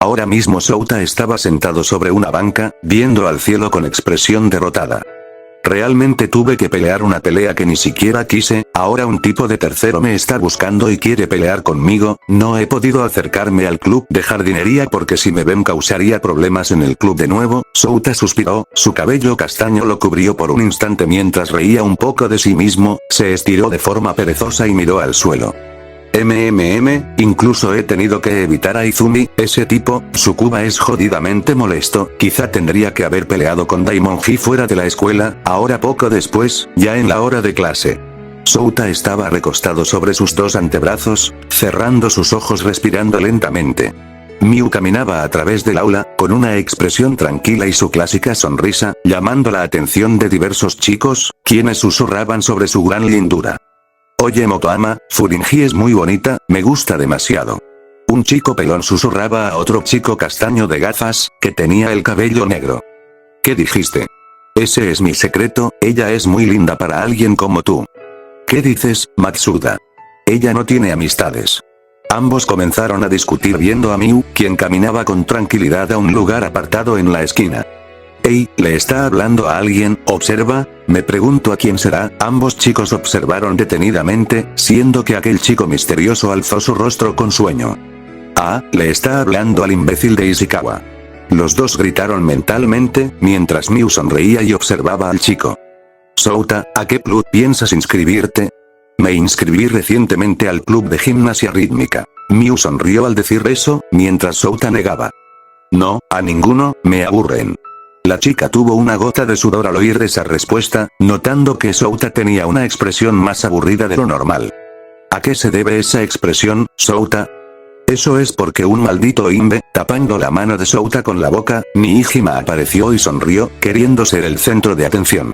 Ahora mismo Souta estaba sentado sobre una banca, viendo al cielo con expresión derrotada. Realmente tuve que pelear una pelea que ni siquiera quise, ahora un tipo de tercero me está buscando y quiere pelear conmigo, no he podido acercarme al club de jardinería porque si me ven causaría problemas en el club de nuevo, Souta suspiró, su cabello castaño lo cubrió por un instante mientras reía un poco de sí mismo, se estiró de forma perezosa y miró al suelo. Incluso he tenido que evitar a Izumi, ese tipo, Tsukuba es jodidamente molesto, quizá tendría que haber peleado con Daimonji fuera de la escuela, ahora poco después, ya en la hora de clase. Souta estaba recostado sobre sus dos antebrazos, cerrando sus ojos respirando lentamente. Miu caminaba a través del aula, con una expresión tranquila y su clásica sonrisa, llamando la atención de diversos chicos, quienes susurraban sobre su gran lindura. Oye Motoama, Furinji es muy bonita, me gusta demasiado. Un chico pelón susurraba a otro chico castaño de gafas, que tenía el cabello negro. ¿Qué dijiste? Ese es mi secreto, ella es muy linda para alguien como tú. ¿Qué dices, Matsuda? Ella no tiene amistades. Ambos comenzaron a discutir viendo a Miu, quien caminaba con tranquilidad a un lugar apartado en la esquina. Hey, ¿le está hablando a alguien? Observa, me pregunto a quién será. Ambos chicos observaron detenidamente, siendo que aquel chico misterioso alzó su rostro con sueño. Ah, le está hablando al imbécil de Ishikawa. Los dos gritaron mentalmente, mientras Miu sonreía y observaba al chico. Souta, ¿a qué club piensas inscribirte? Me inscribí recientemente al club de gimnasia rítmica. Miu sonrió al decir eso, mientras Souta negaba. No, a ninguno, me aburren. La chica tuvo una gota de sudor al oír esa respuesta, notando que Souta tenía una expresión más aburrida de lo normal. ¿A qué se debe esa expresión, Souta? Eso es porque un maldito imbe, tapando la mano de Souta con la boca, Niijima apareció y sonrió, queriendo ser el centro de atención.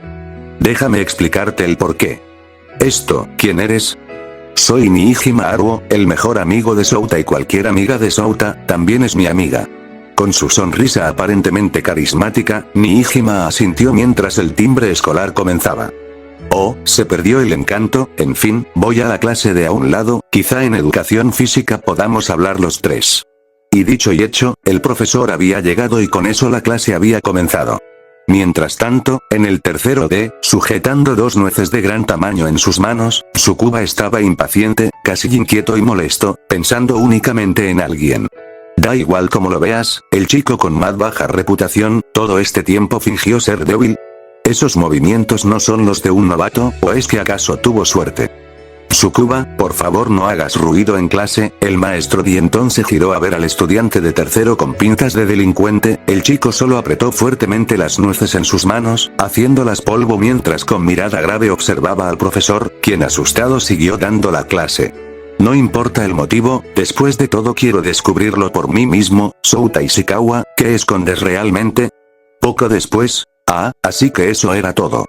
Déjame explicarte el porqué. Esto, ¿quién eres? Soy Niijima Haruo, el mejor amigo de Souta y cualquier amiga de Souta, también es mi amiga. Con su sonrisa aparentemente carismática, Niijima asintió mientras el timbre escolar comenzaba. Oh, se perdió el encanto, en fin, voy a la clase de a un lado, quizá en educación física podamos hablar los tres. Y dicho y hecho, el profesor había llegado y con eso la clase había comenzado. Mientras tanto, en el tercero D, sujetando dos nueces de gran tamaño en sus manos, Tsukuba estaba impaciente, casi inquieto y molesto, pensando únicamente en alguien. Da igual como lo veas, el chico con más baja reputación, todo este tiempo fingió ser débil. ¿Esos movimientos no son los de un novato, o es que acaso tuvo suerte? Tsukuba, por favor no hagas ruido en clase, el maestro di entonces giró a ver al estudiante de tercero con pintas de delincuente, el chico solo apretó fuertemente las nueces en sus manos, haciéndolas polvo mientras con mirada grave observaba al profesor, quien asustado siguió dando la clase. No importa el motivo, después de todo quiero descubrirlo por mí mismo, Souta Ishikawa, ¿qué escondes realmente? Poco después, así que eso era todo.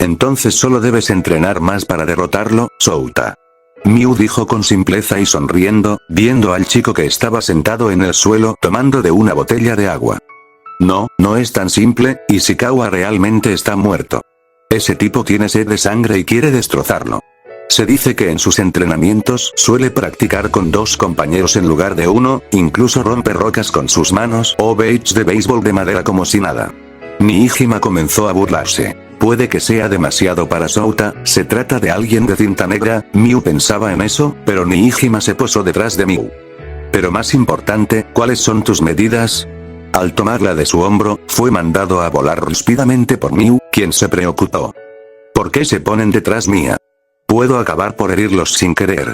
Entonces solo debes entrenar más para derrotarlo, Souta. Miu dijo con simpleza y sonriendo, viendo al chico que estaba sentado en el suelo tomando de una botella de agua. No, no es tan simple, Ishikawa realmente está muerto. Ese tipo tiene sed de sangre y quiere destrozarlo. Se dice que en sus entrenamientos suele practicar con dos compañeros en lugar de uno, incluso rompe rocas con sus manos o baits de béisbol de madera como si nada. Niijima comenzó a burlarse. Puede que sea demasiado para Souta, se trata de alguien de cinta negra, Miu pensaba en eso, pero Niijima se posó detrás de Miu. Pero más importante, ¿cuáles son tus medidas? Al tomarla de su hombro, fue mandado a volar rápidamente por Miu, quien se preocupó. ¿Por qué se ponen detrás mía? Puedo acabar por herirlos sin querer.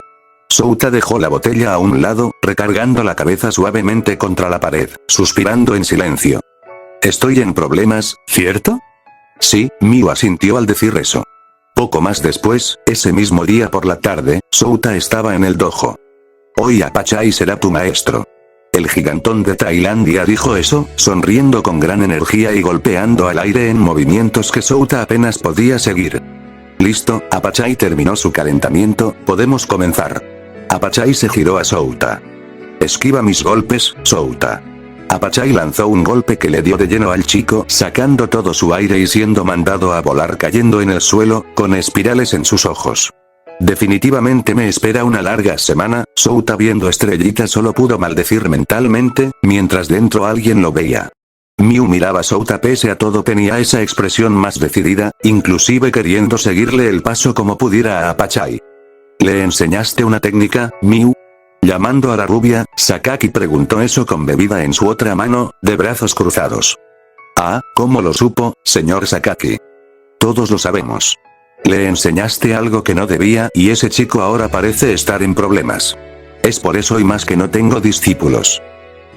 Souta dejó la botella a un lado, recargando la cabeza suavemente contra la pared, suspirando en silencio. Estoy en problemas, ¿cierto? Sí, Miu asintió al decir eso. Poco más después, ese mismo día por la tarde, Souta estaba en el dojo. Hoy Apachai será tu maestro. El gigantón de Tailandia dijo eso, sonriendo con gran energía y golpeando al aire en movimientos que Souta apenas podía seguir. Listo, Apachai terminó su calentamiento, podemos comenzar. Apachai se giró a Souta. Esquiva mis golpes, Souta. Apachai lanzó un golpe que le dio de lleno al chico, sacando todo su aire y siendo mandado a volar cayendo en el suelo, con espirales en sus ojos. Definitivamente me espera una larga semana. Souta viendo Estrellita solo pudo maldecir mentalmente, mientras dentro alguien lo veía. Miu miraba a Souta pese a todo tenía esa expresión más decidida, inclusive queriendo seguirle el paso como pudiera a Pachai. ¿Le enseñaste una técnica, Miu? Llamando a la rubia, Sakaki preguntó eso con bebida en su otra mano, de brazos cruzados. Ah, ¿cómo lo supo, señor Sakaki? Todos lo sabemos. Le enseñaste algo que no debía y ese chico ahora parece estar en problemas. Es por eso y más que no tengo discípulos.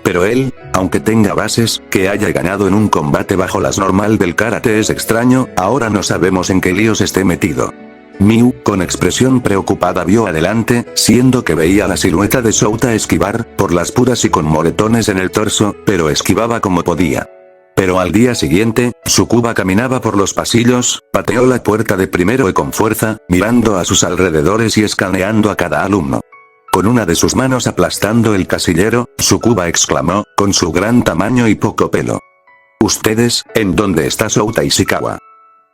Pero él, aunque tenga bases, que haya ganado en un combate bajo las normal del karate es extraño, ahora no sabemos en qué líos esté metido. Miu, con expresión preocupada vio adelante, siendo que veía la silueta de Souta esquivar, por las puras y con moretones en el torso, pero esquivaba como podía. Pero al día siguiente, Tsukuba caminaba por los pasillos, pateó la puerta de primero y con fuerza, mirando a sus alrededores y escaneando a cada alumno. Con una de sus manos aplastando el casillero, Tsukuba exclamó, con su gran tamaño y poco pelo. ¿Ustedes, en dónde está Souta Ishikawa?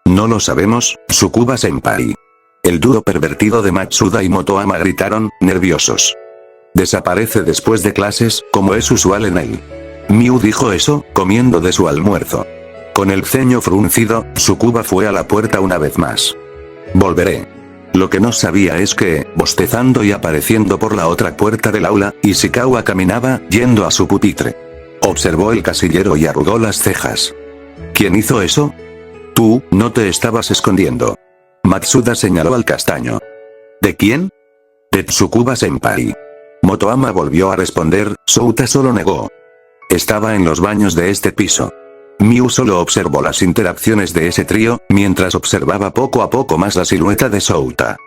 No lo sabemos, Tsukuba-senpai. El dúo pervertido de Matsuda y Motoama gritaron, nerviosos. Desaparece después de clases, como es usual en él. Miu dijo eso, comiendo de su almuerzo. Con el ceño fruncido, Tsukuba fue a la puerta una vez más. Volveré. Lo que no sabía es que, bostezando y apareciendo por la otra puerta del aula, Ishikawa caminaba, yendo a su pupitre. Observó el casillero y arrugó las cejas. ¿Quién hizo eso? Tú, no te estabas escondiendo. Matsuda señaló al castaño. ¿De quién? De Tsukuba-senpai. Motoama volvió a responder, Souta solo negó. Estaba en los baños de este piso. Miu solo observó las interacciones de ese trío, mientras observaba poco a poco más la silueta de Souta.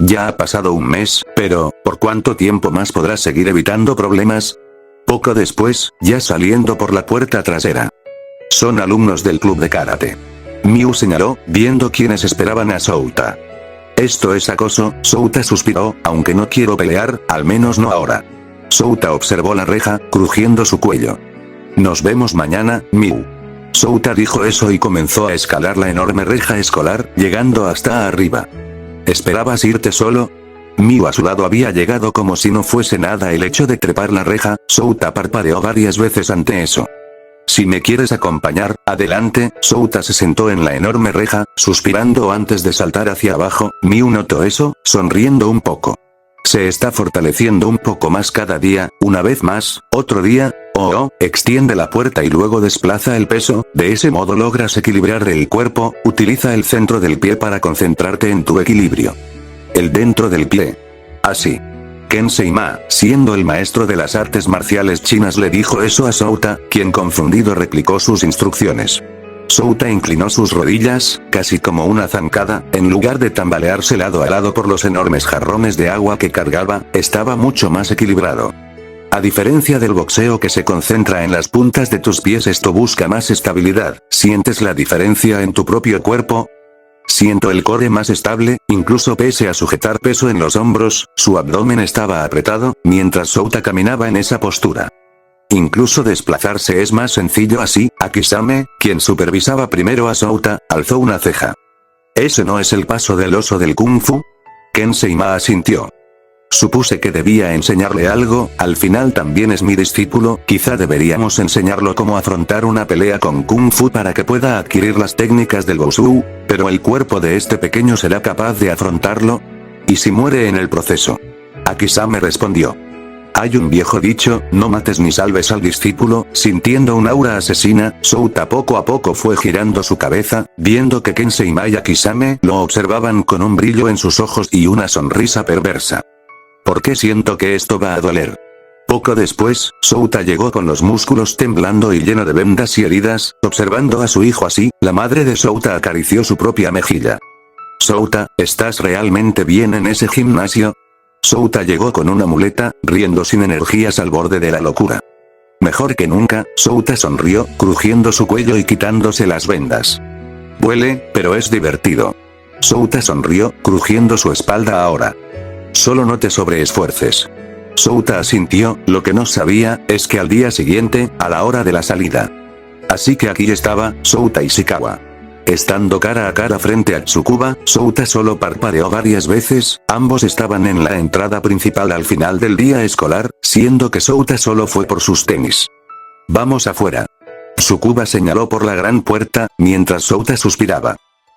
Ya ha pasado un mes, pero, ¿por cuánto tiempo más podrás seguir evitando problemas? Poco después, ya saliendo por la puerta trasera. Son alumnos del club de karate. Miu señaló, viendo quienes esperaban a Souta. Esto es acoso, Souta suspiró, aunque no quiero pelear, al menos no ahora. Souta observó la reja, crujiendo su cuello. Nos vemos mañana, Miu. Souta dijo eso y comenzó a escalar la enorme reja escolar, llegando hasta arriba. ¿Esperabas irte solo? Miu a su lado había llegado como si no fuese nada el hecho de trepar la reja, Souta parpadeó varias veces ante eso. Si me quieres acompañar, adelante, Souta se sentó en la enorme reja, suspirando antes de saltar hacia abajo, Miu notó eso, sonriendo un poco. Se está fortaleciendo un poco más cada día, una vez más, otro día, extiende la puerta y luego desplaza el peso, de ese modo logras equilibrar el cuerpo, utiliza el centro del pie para concentrarte en tu equilibrio. El dentro del pie. Así. Kensei Ma, siendo el maestro de las artes marciales chinas le dijo eso a Souta, quien confundido replicó sus instrucciones. Souta inclinó sus rodillas, casi como una zancada, en lugar de tambalearse lado a lado por los enormes jarrones de agua que cargaba, estaba mucho más equilibrado. A diferencia del boxeo que se concentra en las puntas de tus pies, esto busca más estabilidad. ¿Sientes la diferencia en tu propio cuerpo? Siento el core más estable, incluso pese a sujetar peso en los hombros, su abdomen estaba apretado, mientras Souta caminaba en esa postura. Incluso desplazarse es más sencillo así. Akisame, quien supervisaba primero a Souta, alzó una ceja. ¿Ese no es el paso del oso del Kung Fu? Kensei Ma asintió. Supuse que debía enseñarle algo, al final también es mi discípulo, quizá deberíamos enseñarlo cómo afrontar una pelea con Kung Fu para que pueda adquirir las técnicas del Wushu, pero el cuerpo de este pequeño será capaz de afrontarlo. ¿Y si muere en el proceso? Akisame respondió. Hay un viejo dicho, no mates ni salves al discípulo, sintiendo un aura asesina, Souta poco a poco fue girando su cabeza, viendo que Kensei Ma y Akisame lo observaban con un brillo en sus ojos y una sonrisa perversa. ¿Por qué siento que esto va a doler? Poco después, Souta llegó con los músculos temblando y lleno de vendas y heridas, observando a su hijo así, la madre de Souta acarició su propia mejilla. Souta, ¿estás realmente bien en ese gimnasio? Souta llegó con una muleta, riendo sin energías al borde de la locura. Mejor que nunca, Souta sonrió, crujiendo su cuello y quitándose las vendas. Duele, pero es divertido. Souta sonrió, crujiendo su espalda ahora. Solo no te sobreesfuerces. Souta asintió, lo que no sabía, es que al día siguiente, a la hora de la salida. Así que aquí estaba, Souta Ishikawa. Estando cara a cara frente a Tsukuba, Souta solo parpadeó varias veces, ambos estaban en la entrada principal al final del día escolar, siendo que Souta solo fue por sus tenis. Vamos afuera. Tsukuba señaló por la gran puerta, mientras Souta suspiraba.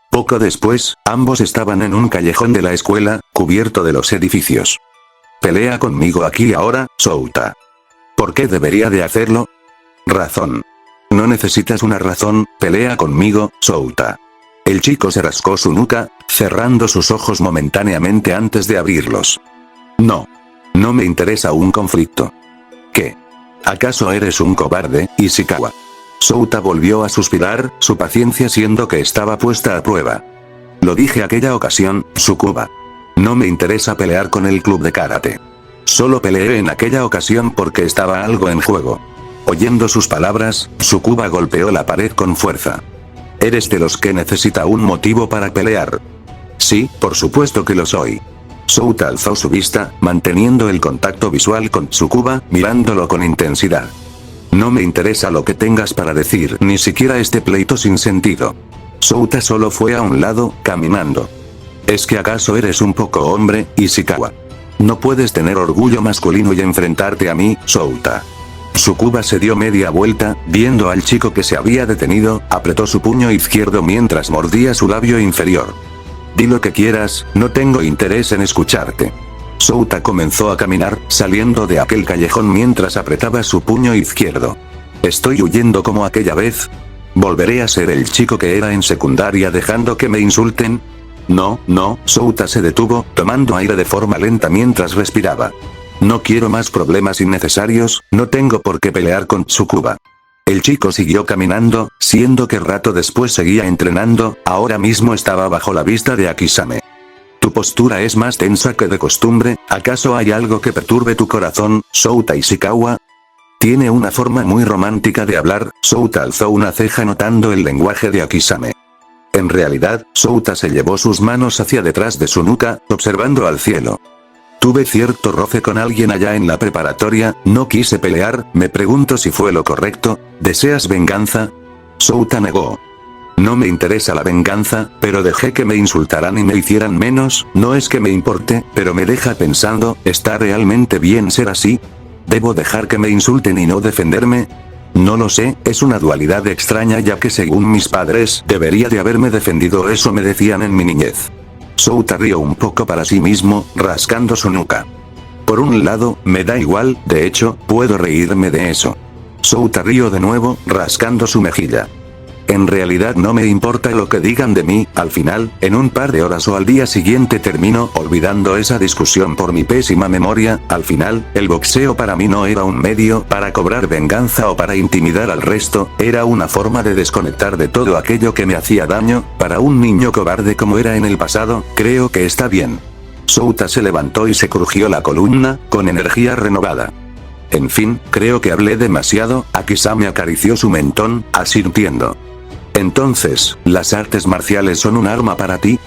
Poco después, ambos estaban en un callejón de la escuela, cubierto de los edificios. Pelea conmigo aquí y ahora, Souta. ¿Por qué debería de hacerlo? Razón. No necesitas una razón, pelea conmigo, Souta. El chico se rascó su nuca, cerrando sus ojos momentáneamente antes de abrirlos. No. No me interesa un conflicto. ¿Qué? ¿Acaso eres un cobarde, Ishikawa? Souta volvió a suspirar, su paciencia siendo que estaba puesta a prueba. Lo dije aquella ocasión, Tsukuba. No me interesa pelear con el club de karate. Solo peleé en aquella ocasión porque estaba algo en juego. Oyendo sus palabras, Tsukuba golpeó la pared con fuerza. ¿Eres de los que necesita un motivo para pelear? Sí, por supuesto que lo soy. Souta alzó su vista, manteniendo el contacto visual con Tsukuba, mirándolo con intensidad. No me interesa lo que tengas para decir, ni siquiera este pleito sin sentido. Souta solo fue a un lado, caminando. ¿Es que acaso eres un poco hombre, Ishikawa? No puedes tener orgullo masculino y enfrentarte a mí, Souta. Tsukuba se dio media vuelta, viendo al chico que se había detenido, apretó su puño izquierdo mientras mordía su labio inferior. Di lo que quieras, no tengo interés en escucharte. Souta comenzó a caminar, saliendo de aquel callejón mientras apretaba su puño izquierdo. ¿Estoy huyendo como aquella vez? ¿Volveré a ser el chico que era en secundaria dejando que me insulten? No, Souta se detuvo, tomando aire de forma lenta mientras respiraba. No quiero más problemas innecesarios, no tengo por qué pelear con Tsukuba. El chico siguió caminando, siendo que rato después seguía entrenando, ahora mismo estaba bajo la vista de Akisame. Tu postura es más tensa que de costumbre, ¿acaso hay algo que perturbe tu corazón, Souta Ishikawa? Tiene una forma muy romántica de hablar, Souta alzó una ceja notando el lenguaje de Akisame. En realidad, Souta se llevó sus manos hacia detrás de su nuca, observando al cielo. Tuve cierto roce con alguien allá en la preparatoria, no quise pelear, me pregunto si fue lo correcto, ¿deseas venganza? Souta negó. No me interesa la venganza, pero dejé que me insultaran y me hicieran menos, no es que me importe, pero me deja pensando, ¿está realmente bien ser así? ¿Debo dejar que me insulten y no defenderme? No lo sé, es una dualidad extraña ya que según mis padres, debería de haberme defendido, eso me decían en mi niñez. Souta rió un poco para sí mismo, rascando su nuca. Por un lado, me da igual, de hecho, puedo reírme de eso. Souta rió de nuevo, rascando su mejilla. En realidad no me importa lo que digan de mí, al final, en un par de horas o al día siguiente termino olvidando esa discusión por mi pésima memoria, al final, el boxeo para mí no era un medio para cobrar venganza o para intimidar al resto, era una forma de desconectar de todo aquello que me hacía daño, para un niño cobarde como era en el pasado, creo que está bien. Souta se levantó y se crujió la columna, con energía renovada. En fin, creo que hablé demasiado, Akisame acarició su mentón, asintiendo. Entonces, ¿las artes marciales son un arma para ti?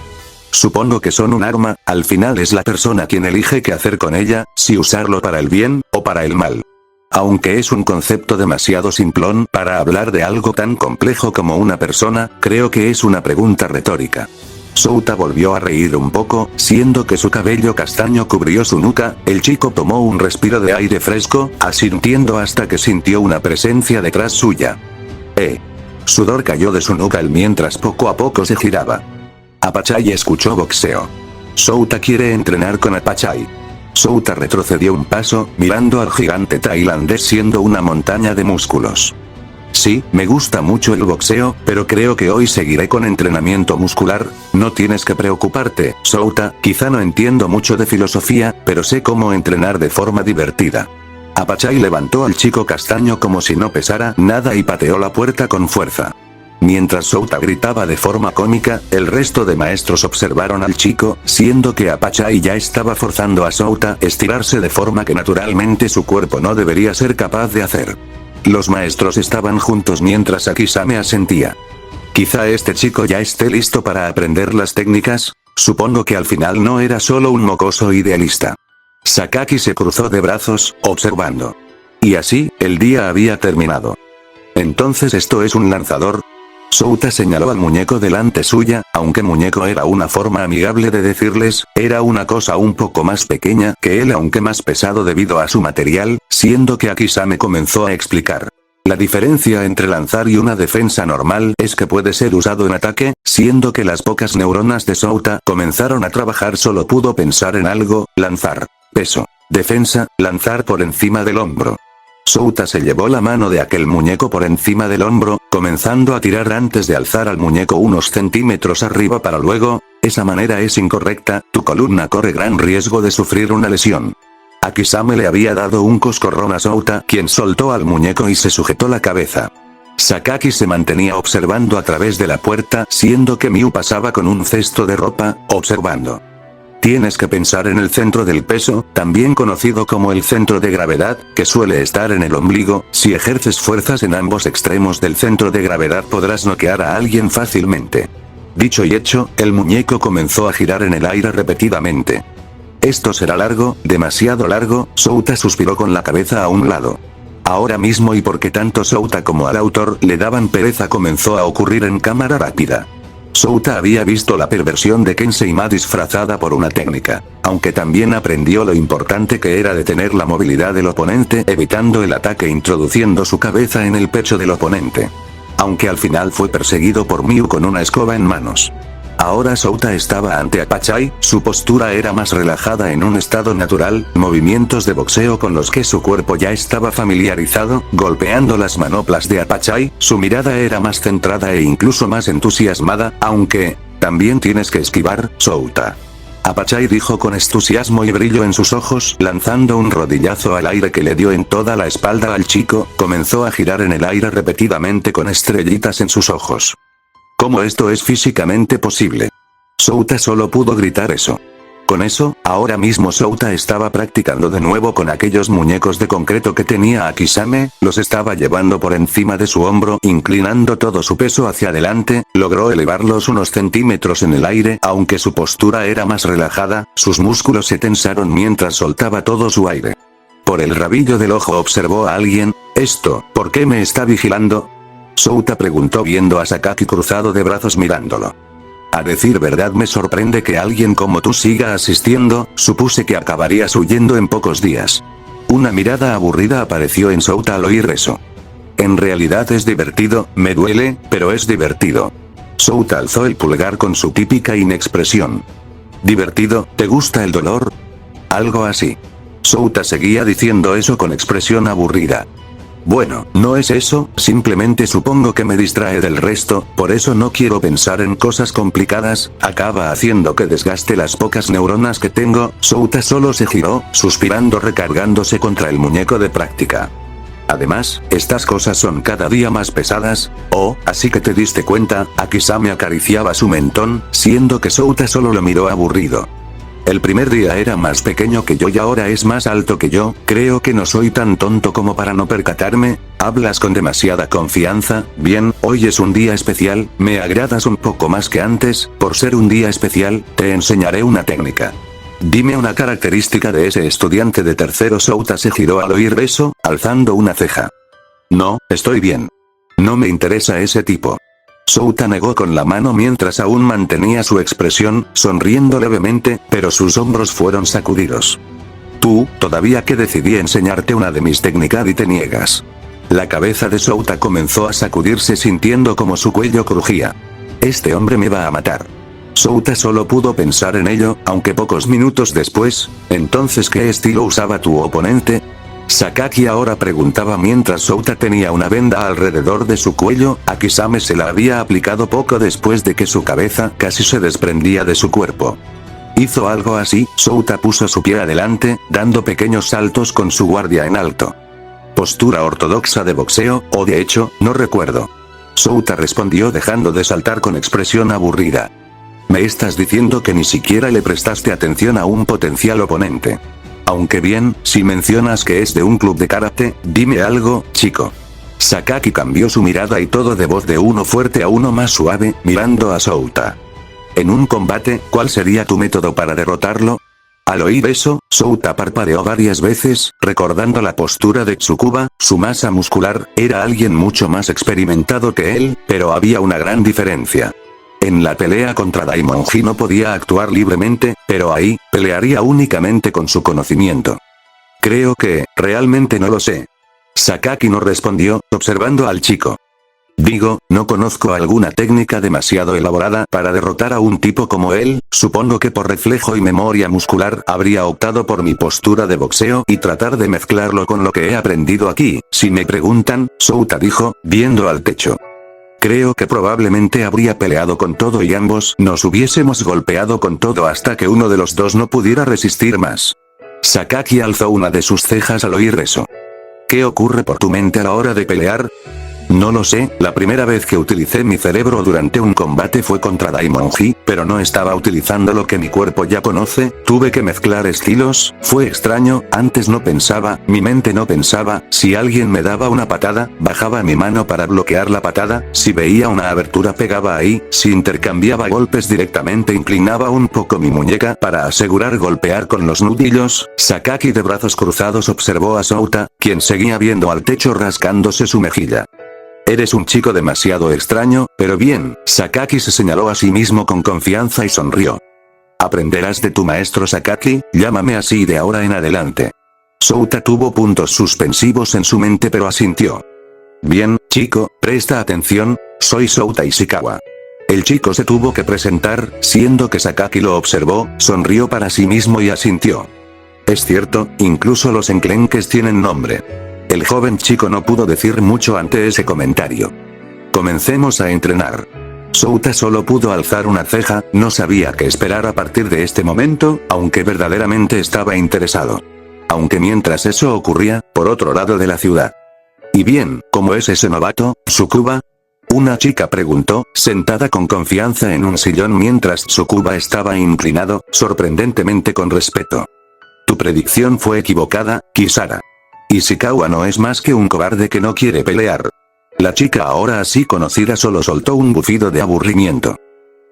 Supongo que son un arma, al final es la persona quien elige qué hacer con ella, si usarlo para el bien, o para el mal. Aunque es un concepto demasiado simplón para hablar de algo tan complejo como una persona, creo que es una pregunta retórica. Souta volvió a reír un poco, siendo que su cabello castaño cubrió su nuca, el chico tomó un respiro de aire fresco, asintiendo hasta que sintió una presencia detrás suya. Sudor cayó de su nuca mientras poco a poco se giraba. Apachai escuchó boxeo. Souta quiere entrenar con Apachai. Souta retrocedió un paso, mirando al gigante tailandés siendo una montaña de músculos. Sí, me gusta mucho el boxeo, pero creo que hoy seguiré con entrenamiento muscular, no tienes que preocuparte, Souta, quizá no entiendo mucho de filosofía, pero sé cómo entrenar de forma divertida. Apachai levantó al chico castaño como si no pesara nada y pateó la puerta con fuerza. Mientras Souta gritaba de forma cómica, el resto de maestros observaron al chico, siendo que Apachai ya estaba forzando a Souta a estirarse de forma que naturalmente su cuerpo no debería ser capaz de hacer. Los maestros estaban juntos mientras Akisame asentía. Quizá este chico ya esté listo para aprender las técnicas, supongo que al final no era solo un mocoso idealista. Sakaki se cruzó de brazos, observando. Y así, el día había terminado. Entonces esto es un lanzador. Souta señaló al muñeco delante suya, aunque muñeco era una forma amigable de decirles, era una cosa un poco más pequeña que él aunque más pesado debido a su material, siendo que Akisame comenzó a explicar. La diferencia entre lanzar y una defensa normal es que puede ser usado en ataque, siendo que las pocas neuronas de Souta comenzaron a trabajar solo pudo pensar en algo, lanzar. Peso. Defensa, lanzar por encima del hombro. Souta se llevó la mano de aquel muñeco por encima del hombro, comenzando a tirar antes de alzar al muñeco unos centímetros arriba para luego, esa manera es incorrecta, tu columna corre gran riesgo de sufrir una lesión. Akisame le había dado un coscorrón a Souta, quien soltó al muñeco y se sujetó la cabeza. Sakaki se mantenía observando a través de la puerta, siendo que Miu pasaba con un cesto de ropa, observando. Tienes que pensar en el centro del peso, también conocido como el centro de gravedad, que suele estar en el ombligo, si ejerces fuerzas en ambos extremos del centro de gravedad podrás noquear a alguien fácilmente. Dicho y hecho, el muñeco comenzó a girar en el aire repetidamente. Esto será largo, demasiado largo, Souta suspiró con la cabeza a un lado. Ahora mismo y porque tanto Souta como al autor le daban pereza comenzó a ocurrir en cámara rápida. Souta había visto la perversión de Kenseima disfrazada por una técnica, aunque también aprendió lo importante que era detener la movilidad del oponente evitando el ataque introduciendo su cabeza en el pecho del oponente. Aunque al final fue perseguido por Miu con una escoba en manos. Ahora Souta estaba ante Apachai, su postura era más relajada en un estado natural, movimientos de boxeo con los que su cuerpo ya estaba familiarizado, golpeando las manoplas de Apachai, su mirada era más centrada e incluso más entusiasmada, aunque, también tienes que esquivar, Souta. Apachai dijo con entusiasmo y brillo en sus ojos, lanzando un rodillazo al aire que le dio en toda la espalda al chico, comenzó a girar en el aire repetidamente con estrellitas en sus ojos. ¿Cómo esto es físicamente posible? Souta solo pudo gritar eso. Con eso, ahora mismo Souta estaba practicando de nuevo con aquellos muñecos de concreto que tenía Akisame, los estaba llevando por encima de su hombro, inclinando todo su peso hacia adelante, logró elevarlos unos centímetros en el aire, aunque su postura era más relajada, sus músculos se tensaron mientras soltaba todo su aire. Por el rabillo del ojo observó a alguien, ¿por qué me está vigilando? Souta preguntó viendo a Sakaki cruzado de brazos mirándolo. A decir verdad me sorprende que alguien como tú siga asistiendo, supuse que acabarías huyendo en pocos días. Una mirada aburrida apareció en Souta al oír eso. En realidad es divertido, me duele, pero es divertido. Souta alzó el pulgar con su típica inexpresión. ¿Divertido? ¿Te gusta el dolor? Algo así. Souta seguía diciendo eso con expresión aburrida. Bueno, no es eso, simplemente supongo que me distrae del resto, por eso no quiero pensar en cosas complicadas, acaba haciendo que desgaste las pocas neuronas que tengo, Souta solo se giró, suspirando recargándose contra el muñeco de práctica. Además, estas cosas son cada día más pesadas, así que te diste cuenta, Akisame acariciaba su mentón, siendo que Souta solo lo miró aburrido. El primer día era más pequeño que yo y ahora es más alto que yo, creo que no soy tan tonto como para no percatarme, hablas con demasiada confianza, bien, hoy es un día especial, me agradas un poco más que antes, por ser un día especial, te enseñaré una técnica. Dime una característica de ese estudiante de tercero. Souta se giró al oír eso, alzando una ceja. No, estoy bien. No me interesa ese tipo. Souta negó con la mano mientras aún mantenía su expresión, sonriendo levemente, pero sus hombros fueron sacudidos. Tú, todavía que decidí enseñarte una de mis técnicas y te niegas. La cabeza de Souta comenzó a sacudirse sintiendo como su cuello crujía. Este hombre me va a matar. Souta solo pudo pensar en ello, aunque pocos minutos después, entonces ¿qué estilo usaba tu oponente? Sakaki ahora preguntaba mientras Souta tenía una venda alrededor de su cuello, Akisame se la había aplicado poco después de que su cabeza casi se desprendía de su cuerpo. Hizo algo así, Souta puso su pie adelante, dando pequeños saltos con su guardia en alto. Postura ortodoxa de boxeo, o de hecho, no recuerdo. Souta respondió dejando de saltar con expresión aburrida. Me estás diciendo que ni siquiera le prestaste atención a un potencial oponente. Aunque bien, si mencionas que es de un club de karate, dime algo, chico. Sakaki cambió su mirada y todo de voz de uno fuerte a uno más suave, mirando a Souta. En un combate, ¿cuál sería tu método para derrotarlo? Al oír eso, Souta parpadeó varias veces, recordando la postura de Tsukuba, su masa muscular, era alguien mucho más experimentado que él, pero había una gran diferencia. En la pelea contra Daimonji no podía actuar libremente, pero ahí, pelearía únicamente con su conocimiento. Creo que, realmente no lo sé. Sakaki no respondió, observando al chico. Digo, no conozco alguna técnica demasiado elaborada para derrotar a un tipo como él, supongo que por reflejo y memoria muscular habría optado por mi postura de boxeo y tratar de mezclarlo con lo que he aprendido aquí, si me preguntan, Souta dijo, viendo al techo. Creo que probablemente habría peleado con todo y ambos nos hubiésemos golpeado con todo hasta que uno de los dos no pudiera resistir más. Sakaki alzó una de sus cejas al oír eso. ¿Qué ocurre por tu mente a la hora de pelear? No lo sé, la primera vez que utilicé mi cerebro durante un combate fue contra Daimonji, pero no estaba utilizando lo que mi cuerpo ya conoce, tuve que mezclar estilos, fue extraño, antes no pensaba, mi mente no pensaba, si alguien me daba una patada, bajaba mi mano para bloquear la patada, si veía una abertura pegaba ahí, si intercambiaba golpes directamente inclinaba un poco mi muñeca para asegurar golpear con los nudillos. Sakaki de brazos cruzados observó a Souta, quien seguía viendo al techo rascándose su mejilla. Eres un chico demasiado extraño, pero bien, Sakaki se señaló a sí mismo con confianza y sonrió. Aprenderás de tu maestro Sakaki, llámame así de ahora en adelante. Souta tuvo puntos suspensivos en su mente pero asintió. Bien, chico, presta atención, soy Souta Ishikawa. El chico se tuvo que presentar, siendo que Sakaki lo observó, sonrió para sí mismo y asintió. Es cierto, incluso los enclenques tienen nombre. El joven chico no pudo decir mucho ante ese comentario. Comencemos a entrenar. Souta solo pudo alzar una ceja, no sabía qué esperar a partir de este momento, aunque verdaderamente estaba interesado. Aunque mientras eso ocurría, por otro lado de la ciudad. ¿Y bien, cómo es ese novato, Tsukuba? Una chica preguntó, sentada con confianza en un sillón mientras Tsukuba estaba inclinado, sorprendentemente con respeto. Tu predicción fue equivocada, Kisara. Ishikawa no es más que un cobarde que no quiere pelear. La chica ahora así conocida solo soltó un bufido de aburrimiento.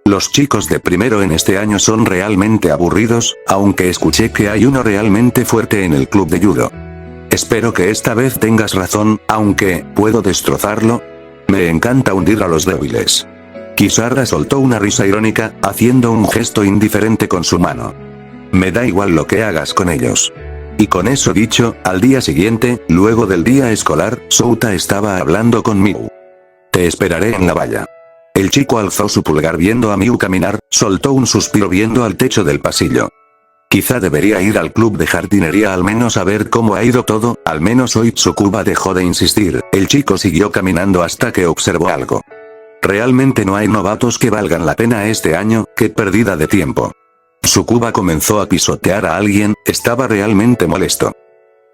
Los chicos de primero en este año son realmente aburridos, aunque escuché que hay uno realmente fuerte en el club de judo. Espero que esta vez tengas razón, aunque, ¿puedo destrozarlo? Me encanta hundir a los débiles. Kisara soltó una risa irónica, haciendo un gesto indiferente con su mano. Me da igual lo que hagas con ellos. Y con eso dicho, al día siguiente, luego del día escolar, Souta estaba hablando con Miu. Te esperaré en la valla. El chico alzó su pulgar viendo a Miu caminar, soltó un suspiro viendo al techo del pasillo. Quizá debería ir al club de jardinería al menos a ver cómo ha ido todo, al menos hoy Tsukuba dejó de insistir, el chico siguió caminando hasta que observó algo. Realmente no hay novatos que valgan la pena este año, qué pérdida de tiempo. Tsukuba comenzó a pisotear a alguien, estaba realmente molesto.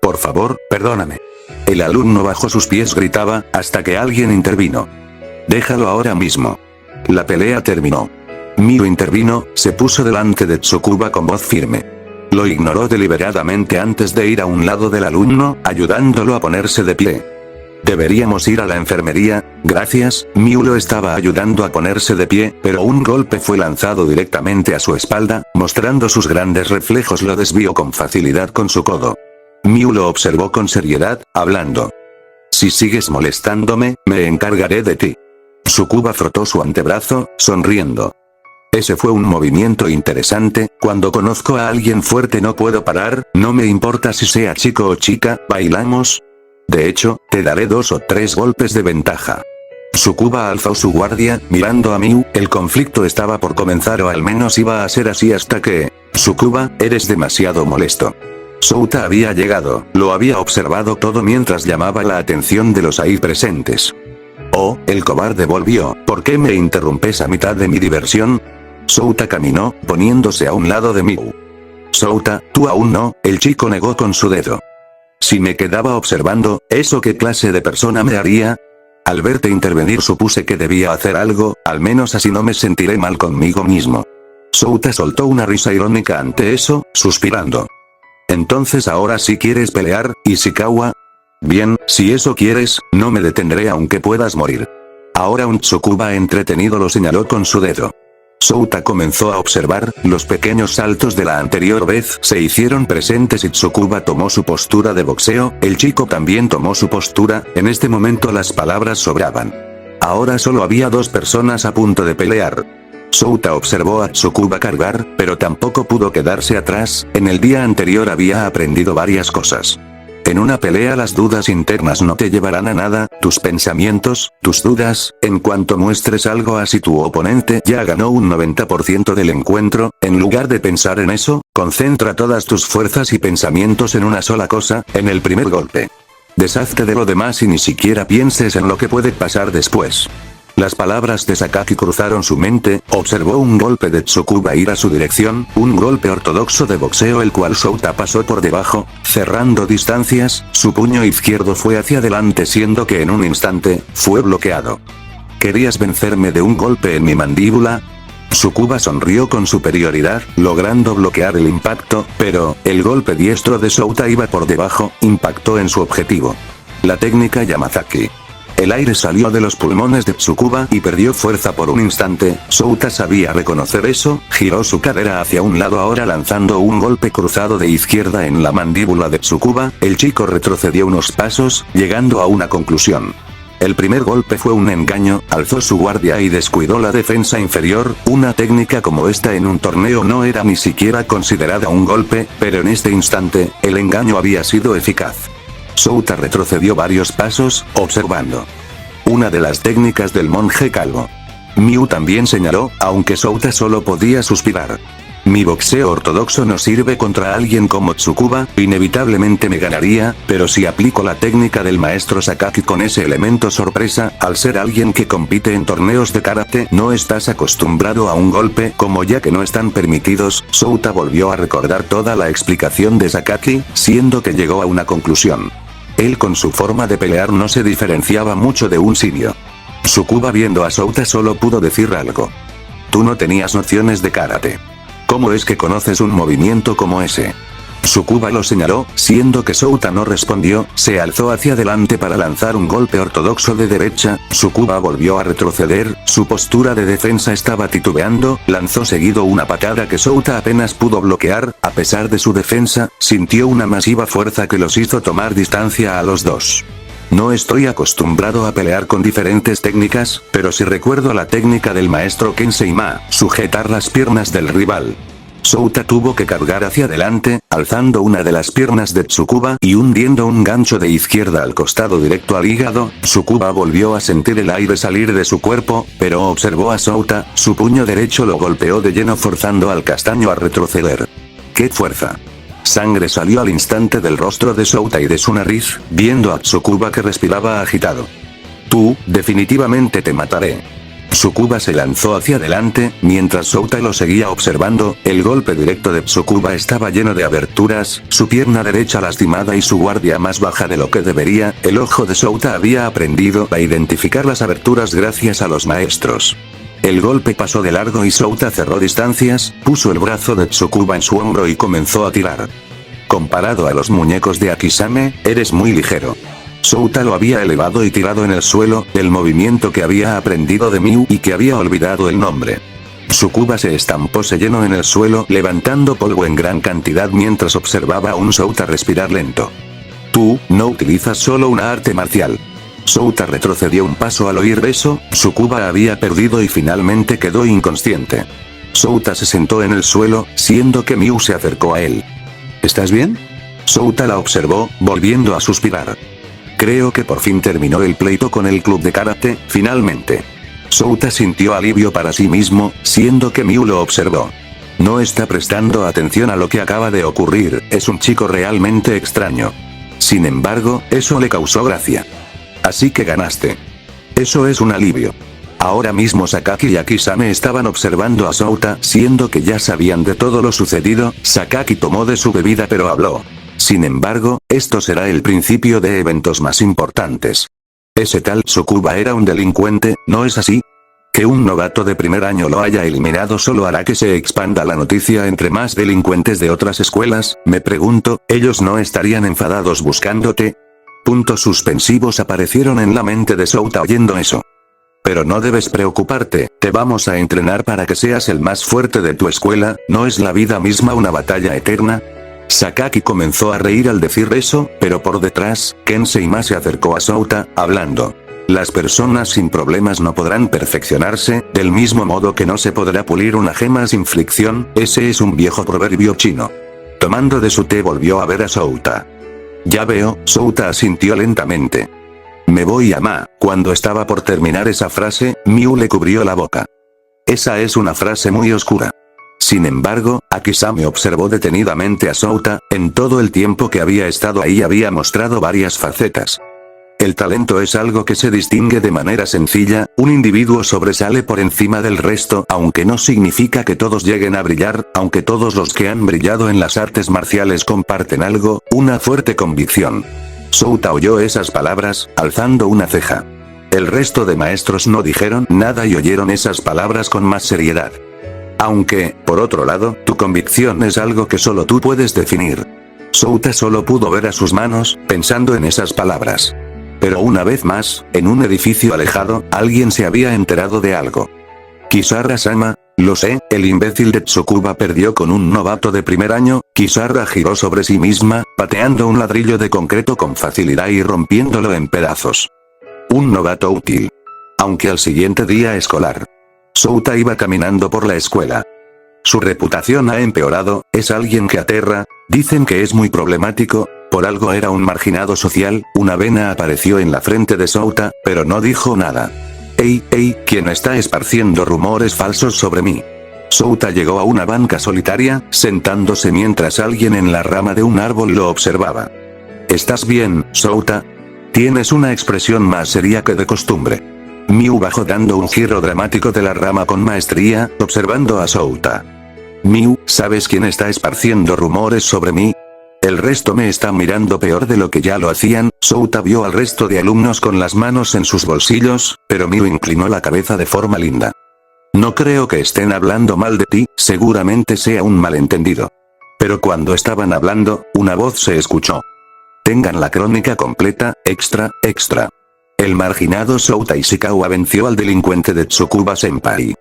Por favor, perdóname. El alumno bajo sus pies gritaba, hasta que alguien intervino. Déjalo ahora mismo. La pelea terminó. Miu intervino, se puso delante de Tsukuba con voz firme. Lo ignoró deliberadamente antes de ir a un lado del alumno, ayudándolo a ponerse de pie. Deberíamos ir a la enfermería, gracias. Miu lo estaba ayudando a ponerse de pie, pero un golpe fue lanzado directamente a su espalda, mostrando sus grandes reflejos lo desvió con facilidad con su codo. Miu lo observó con seriedad, hablando. Si sigues molestándome, me encargaré de ti. Tsukuba frotó su antebrazo, sonriendo. Ese fue un movimiento interesante, cuando conozco a alguien fuerte no puedo parar, no me importa si sea chico o chica, ¿bailamos? De hecho, te daré 2 o 3 golpes de ventaja. Tsukuba alzó su guardia, mirando a Miu, el conflicto estaba por comenzar o al menos iba a ser así hasta que... Tsukuba, eres demasiado molesto. Souta había llegado, lo había observado todo mientras llamaba la atención de los ahí presentes. Oh, el cobarde volvió, ¿por qué me interrumpes a mitad de mi diversión? Souta caminó, poniéndose a un lado de Miu. Souta, tú aún no, el chico negó con su dedo. Si me quedaba observando, ¿eso qué clase de persona me haría? Al verte intervenir supuse que debía hacer algo, al menos así no me sentiré mal conmigo mismo. Souta soltó una risa irónica ante eso, suspirando. Entonces ahora sí quieres pelear, Ishikawa. Bien, si eso quieres, no me detendré aunque puedas morir. Ahora un Tsukuba entretenido lo señaló con su dedo. Souta comenzó a observar, los pequeños saltos de la anterior vez se hicieron presentes y Tsukuba tomó su postura de boxeo, el chico también tomó su postura, en este momento las palabras sobraban. Ahora solo había dos personas a punto de pelear. Souta observó a Tsukuba cargar, pero tampoco pudo quedarse atrás, en el día anterior había aprendido varias cosas. En una pelea las dudas internas no te llevarán a nada, tus pensamientos, tus dudas, en cuanto muestres algo así tu oponente ya ganó un 90% del encuentro, en lugar de pensar en eso, concentra todas tus fuerzas y pensamientos en una sola cosa, en el primer golpe. Deshazte de lo demás y ni siquiera pienses en lo que puede pasar después. Las palabras de Sakaki cruzaron su mente, observó un golpe de Tsukuba ir a su dirección, un golpe ortodoxo de boxeo el cual Souta pasó por debajo, cerrando distancias, su puño izquierdo fue hacia adelante siendo que en un instante, fue bloqueado. ¿Querías vencerme de un golpe en mi mandíbula? Tsukuba sonrió con superioridad, logrando bloquear el impacto, pero, el golpe diestro de Souta iba por debajo, impactó en su objetivo. La técnica Yamazaki. El aire salió de los pulmones de Tsukuba y perdió fuerza por un instante, Souta sabía reconocer eso, giró su cadera hacia un lado ahora lanzando un golpe cruzado de izquierda en la mandíbula de Tsukuba, el chico retrocedió unos pasos, llegando a una conclusión. El primer golpe fue un engaño, alzó su guardia y descuidó la defensa inferior, una técnica como esta en un torneo no era ni siquiera considerada un golpe, pero en este instante, el engaño había sido eficaz. Souta retrocedió varios pasos, observando. Una de las técnicas del monje calvo. Miu también señaló, aunque Souta solo podía suspirar. Mi boxeo ortodoxo no sirve contra alguien como Tsukuba, inevitablemente me ganaría, pero si aplico la técnica del maestro Sakaki con ese elemento sorpresa, al ser alguien que compite en torneos de karate no estás acostumbrado a un golpe como ya que no están permitidos, Souta volvió a recordar toda la explicación de Sakaki, siendo que llegó a una conclusión. Él con su forma de pelear no se diferenciaba mucho de un simio. Tsukuba viendo a Souta solo pudo decir algo. Tú no tenías nociones de karate. ¿Cómo es que conoces un movimiento como ese? Tsukuba lo señaló, siendo que Souta no respondió, se alzó hacia adelante para lanzar un golpe ortodoxo de derecha, Tsukuba volvió a retroceder, su postura de defensa estaba titubeando, lanzó seguido una patada que Souta apenas pudo bloquear, a pesar de su defensa, sintió una masiva fuerza que los hizo tomar distancia a los dos. No estoy acostumbrado a pelear con diferentes técnicas, pero sí recuerdo la técnica del maestro Kensei Ma, sujetar las piernas del rival. Souta tuvo que cargar hacia adelante, alzando una de las piernas de Tsukuba y hundiendo un gancho de izquierda al costado directo al hígado, Tsukuba volvió a sentir el aire salir de su cuerpo, pero observó a Souta, su puño derecho lo golpeó de lleno forzando al castaño a retroceder. ¡Qué fuerza! Sangre salió al instante del rostro de Souta y de su nariz, viendo a Tsukuba que respiraba agitado. Tú, definitivamente te mataré. Tsukuba se lanzó hacia adelante, mientras Souta lo seguía observando, el golpe directo de Tsukuba estaba lleno de aberturas, su pierna derecha lastimada y su guardia más baja de lo que debería, el ojo de Souta había aprendido a identificar las aberturas gracias a los maestros. El golpe pasó de largo y Souta cerró distancias, puso el brazo de Tsukuba en su hombro y comenzó a tirar. Comparado a los muñecos de Akisame, eres muy ligero. Souta lo había elevado y tirado en el suelo, el movimiento que había aprendido de Miu y que había olvidado el nombre. Tsukuba se estampó se llenó en el suelo levantando polvo en gran cantidad mientras observaba a un Souta respirar lento. Tú, no utilizas solo una arte marcial. Souta retrocedió un paso al oír eso, Tsukuba había perdido y finalmente quedó inconsciente. Souta se sentó en el suelo, siendo que Miu se acercó a él. ¿Estás bien? Souta la observó, volviendo a suspirar. Creo que por fin terminó el pleito con el club de karate, finalmente. Souta sintió alivio para sí mismo, siendo que Miu lo observó. No está prestando atención a lo que acaba de ocurrir, es un chico realmente extraño. Sin embargo, eso le causó gracia. Así que ganaste. Eso es un alivio. Ahora mismo Sakaki y Akisame estaban observando a Souta, siendo que ya sabían de todo lo sucedido, Sakaki tomó de su bebida pero habló. Sin embargo, esto será el principio de eventos más importantes. Ese tal Tsukuba era un delincuente, ¿no es así? Que un novato de primer año lo haya eliminado solo hará que se expanda la noticia entre más delincuentes de otras escuelas, me pregunto, ¿ellos no estarían enfadados buscándote? Puntos suspensivos aparecieron en la mente de Souta oyendo eso. Pero no debes preocuparte, te vamos a entrenar para que seas el más fuerte de tu escuela, ¿no es la vida misma una batalla eterna? Sakaki comenzó a reír al decir eso, pero por detrás, Ken Seima se acercó a Souta, hablando. Las personas sin problemas no podrán perfeccionarse, del mismo modo que no se podrá pulir una gema sin fricción, ese es un viejo proverbio chino. Tomando de su té volvió a ver a Souta. Ya veo, Souta asintió lentamente. Me voy a Ma. Cuando estaba por terminar esa frase, Miu le cubrió la boca. Esa es una frase muy oscura. Sin embargo, Akisame observó detenidamente a Souta, en todo el tiempo que había estado ahí había mostrado varias facetas. El talento es algo que se distingue de manera sencilla, un individuo sobresale por encima del resto, aunque no significa que todos lleguen a brillar, aunque todos los que han brillado en las artes marciales comparten algo, una fuerte convicción. Souta oyó esas palabras, alzando una ceja. El resto de maestros no dijeron nada y oyeron esas palabras con más seriedad. Aunque, por otro lado, tu convicción es algo que solo tú puedes definir. Souta solo pudo ver a sus manos, pensando en esas palabras. Pero una vez más, en un edificio alejado, alguien se había enterado de algo. Kisara-sama, lo sé, el imbécil de Tsukuba perdió con un novato de primer año. Kisara giró sobre sí misma, pateando un ladrillo de concreto con facilidad y rompiéndolo en pedazos. Un novato útil. Aunque al siguiente día escolar, Souta iba caminando por la escuela. Su reputación ha empeorado, es alguien que aterra, dicen que es muy problemático, por algo era un marginado social, una vena apareció en la frente de Souta, pero no dijo nada. Ey, ¿quién está esparciendo rumores falsos sobre mí? Souta llegó a una banca solitaria, sentándose mientras alguien en la rama de un árbol lo observaba. ¿Estás bien, Souta? Tienes una expresión más seria que de costumbre. Miu bajó dando un giro dramático de la rama con maestría, observando a Souta. Miu, ¿sabes quién está esparciendo rumores sobre mí? El resto me está mirando peor de lo que ya lo hacían. Souta vio al resto de alumnos con las manos en sus bolsillos, pero Miu inclinó la cabeza de forma linda. No creo que estén hablando mal de ti, seguramente sea un malentendido. Pero cuando estaban hablando, una voz se escuchó. Tengan la crónica completa, extra. El marginado Souta Ishikawa venció al delincuente de Tsukuba Senpai.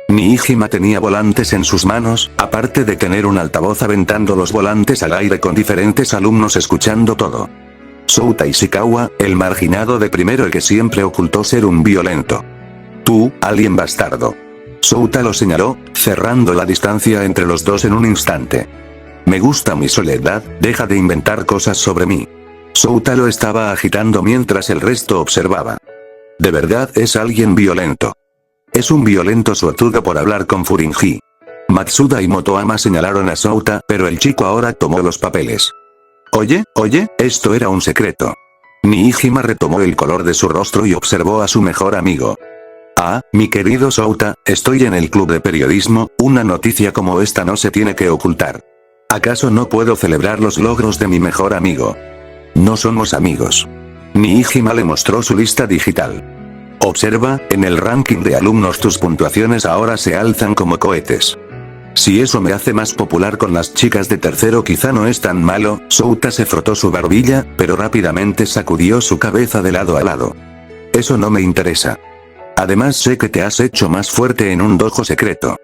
Nijima tenía volantes en sus manos, aparte de tener un altavoz aventando los volantes al aire con diferentes alumnos escuchando todo. Souta Ishikawa, el marginado de primero y que siempre ocultó ser un violento. Tú, alien bastardo. Souta lo señaló, cerrando la distancia entre los dos en un instante. Me gusta mi soledad, deja de inventar cosas sobre mí. Souta lo estaba agitando mientras el resto observaba. De verdad es alguien violento. Es un violento suertudo por hablar con Furinji. Matsuda y Motoama señalaron a Souta, pero el chico ahora tomó los papeles. Oye, esto era un secreto. Nijima retomó el color de su rostro y observó a su mejor amigo. Ah, mi querido Souta, estoy en el club de periodismo, una noticia como esta no se tiene que ocultar. ¿Acaso no puedo celebrar los logros de mi mejor amigo? No somos amigos. Nijima le mostró su lista digital. Observa, en el ranking de alumnos tus puntuaciones ahora se alzan como cohetes. Si eso me hace más popular con las chicas de tercero quizá no es tan malo. Souta se frotó su barbilla, pero rápidamente sacudió su cabeza de lado a lado. Eso no me interesa. Además sé que te has hecho más fuerte en un dojo secreto.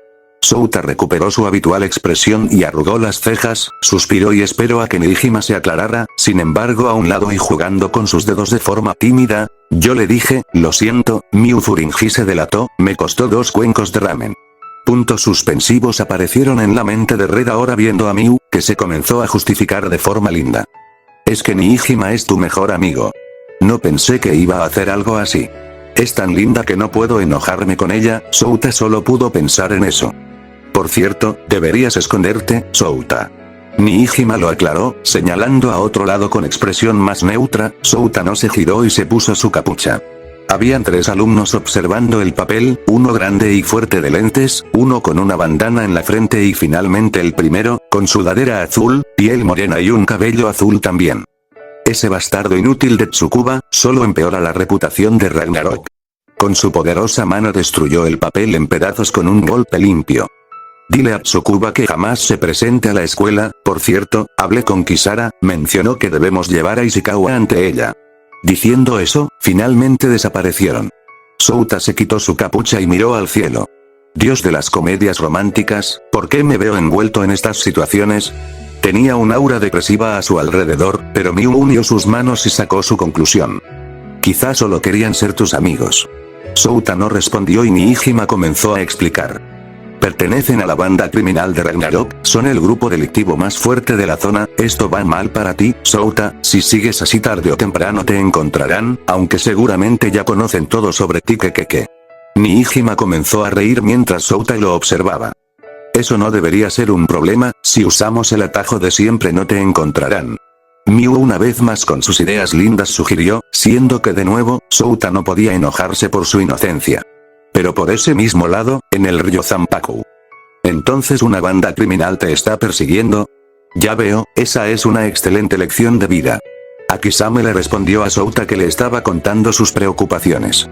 Souta recuperó su habitual expresión y arrugó las cejas, suspiró y esperó a que Nijima se aclarara, sin embargo a un lado y jugando con sus dedos de forma tímida, yo le dije, lo siento, Miu Furinji se delató, me costó 2 cuencos de ramen. Puntos suspensivos aparecieron en la mente de Red ahora viendo a Miu, que se comenzó a justificar de forma linda. Es que Nijima es tu mejor amigo. No pensé que iba a hacer algo así. Es tan linda que no puedo enojarme con ella. Souta solo pudo pensar en eso. Por cierto, deberías esconderte, Souta. Nijima lo aclaró, señalando a otro lado con expresión más neutra. Souta no se giró y se puso su capucha. Habían 3 alumnos observando el papel, uno grande y fuerte de lentes, uno con una bandana en la frente y finalmente el primero, con sudadera azul, piel morena y un cabello azul también. Ese bastardo inútil de Tsukuba, solo empeora la reputación de Ragnarok. Con su poderosa mano destruyó el papel en pedazos con un golpe limpio. Dile a Tsukuba que jamás se presente a la escuela. Por cierto, hablé con Kisara, mencionó que debemos llevar a Ishikawa ante ella. Diciendo eso, finalmente desaparecieron. Souta se quitó su capucha y miró al cielo. Dios de las comedias románticas, ¿por qué me veo envuelto en estas situaciones? Tenía un aura depresiva a su alrededor, pero Miu unió sus manos y sacó su conclusión. Quizás solo querían ser tus amigos. Souta no respondió y Nijima comenzó a explicar. Pertenecen a la banda criminal de Ragnarok, son el grupo delictivo más fuerte de la zona, esto va mal para ti, Souta, si sigues así tarde o temprano te encontrarán, aunque seguramente ya conocen todo sobre ti que. Nijima comenzó a reír mientras Souta lo observaba. Eso no debería ser un problema, si usamos el atajo de siempre no te encontrarán. Miu una vez más con sus ideas lindas sugirió, siendo que de nuevo, Souta no podía enojarse por su inocencia. Pero por ese mismo lado, en el río Zanpaku. Entonces una banda criminal te está persiguiendo. Ya veo, esa es una excelente lección de vida. Akisame le respondió a Souta que le estaba contando sus preocupaciones.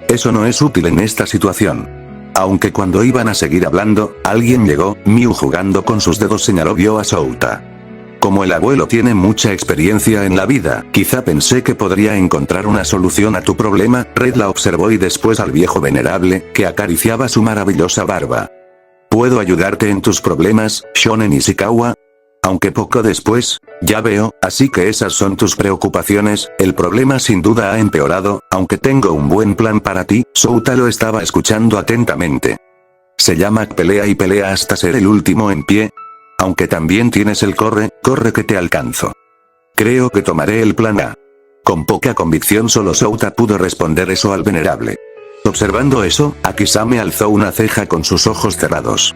Eso no es útil en esta situación. Aunque cuando iban a seguir hablando, alguien llegó, Miu jugando con sus dedos señaló vio a Souta. Como el abuelo tiene mucha experiencia en la vida, quizá pensé que podría encontrar una solución a tu problema, Red la observó y después al viejo venerable, que acariciaba su maravillosa barba. ¿Puedo ayudarte en tus problemas, Shonen Ishikawa? Aunque poco después, ya veo, así que esas son tus preocupaciones, el problema sin duda ha empeorado, aunque tengo un buen plan para ti, Souta lo estaba escuchando atentamente. Se llama pelea y pelea hasta ser el último en pie. Aunque también tienes el corre que te alcanzo. Creo que tomaré el plan A. Con poca convicción solo Souta pudo responder eso al venerable. Observando eso, Akisame alzó una ceja con sus ojos cerrados.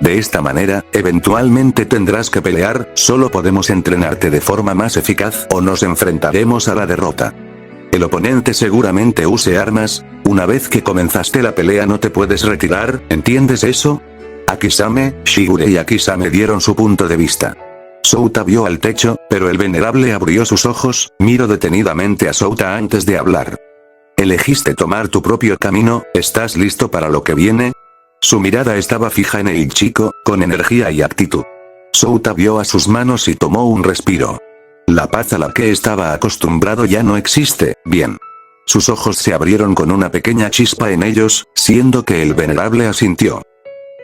De esta manera, eventualmente tendrás que pelear, solo podemos entrenarte de forma más eficaz o nos enfrentaremos a la derrota. El oponente seguramente use armas, una vez que comenzaste la pelea no te puedes retirar, ¿entiendes eso? Akisame, Shigure y Akisame dieron su punto de vista. Souta vio al techo, pero el venerable abrió sus ojos, miró detenidamente a Souta antes de hablar. Elegiste tomar tu propio camino, ¿estás listo para lo que viene? Su mirada estaba fija en el chico, con energía y actitud. Souta vio a sus manos y tomó un respiro. La paz a la que estaba acostumbrado ya no existe, bien. Sus ojos se abrieron con una pequeña chispa en ellos, siendo que el venerable asintió.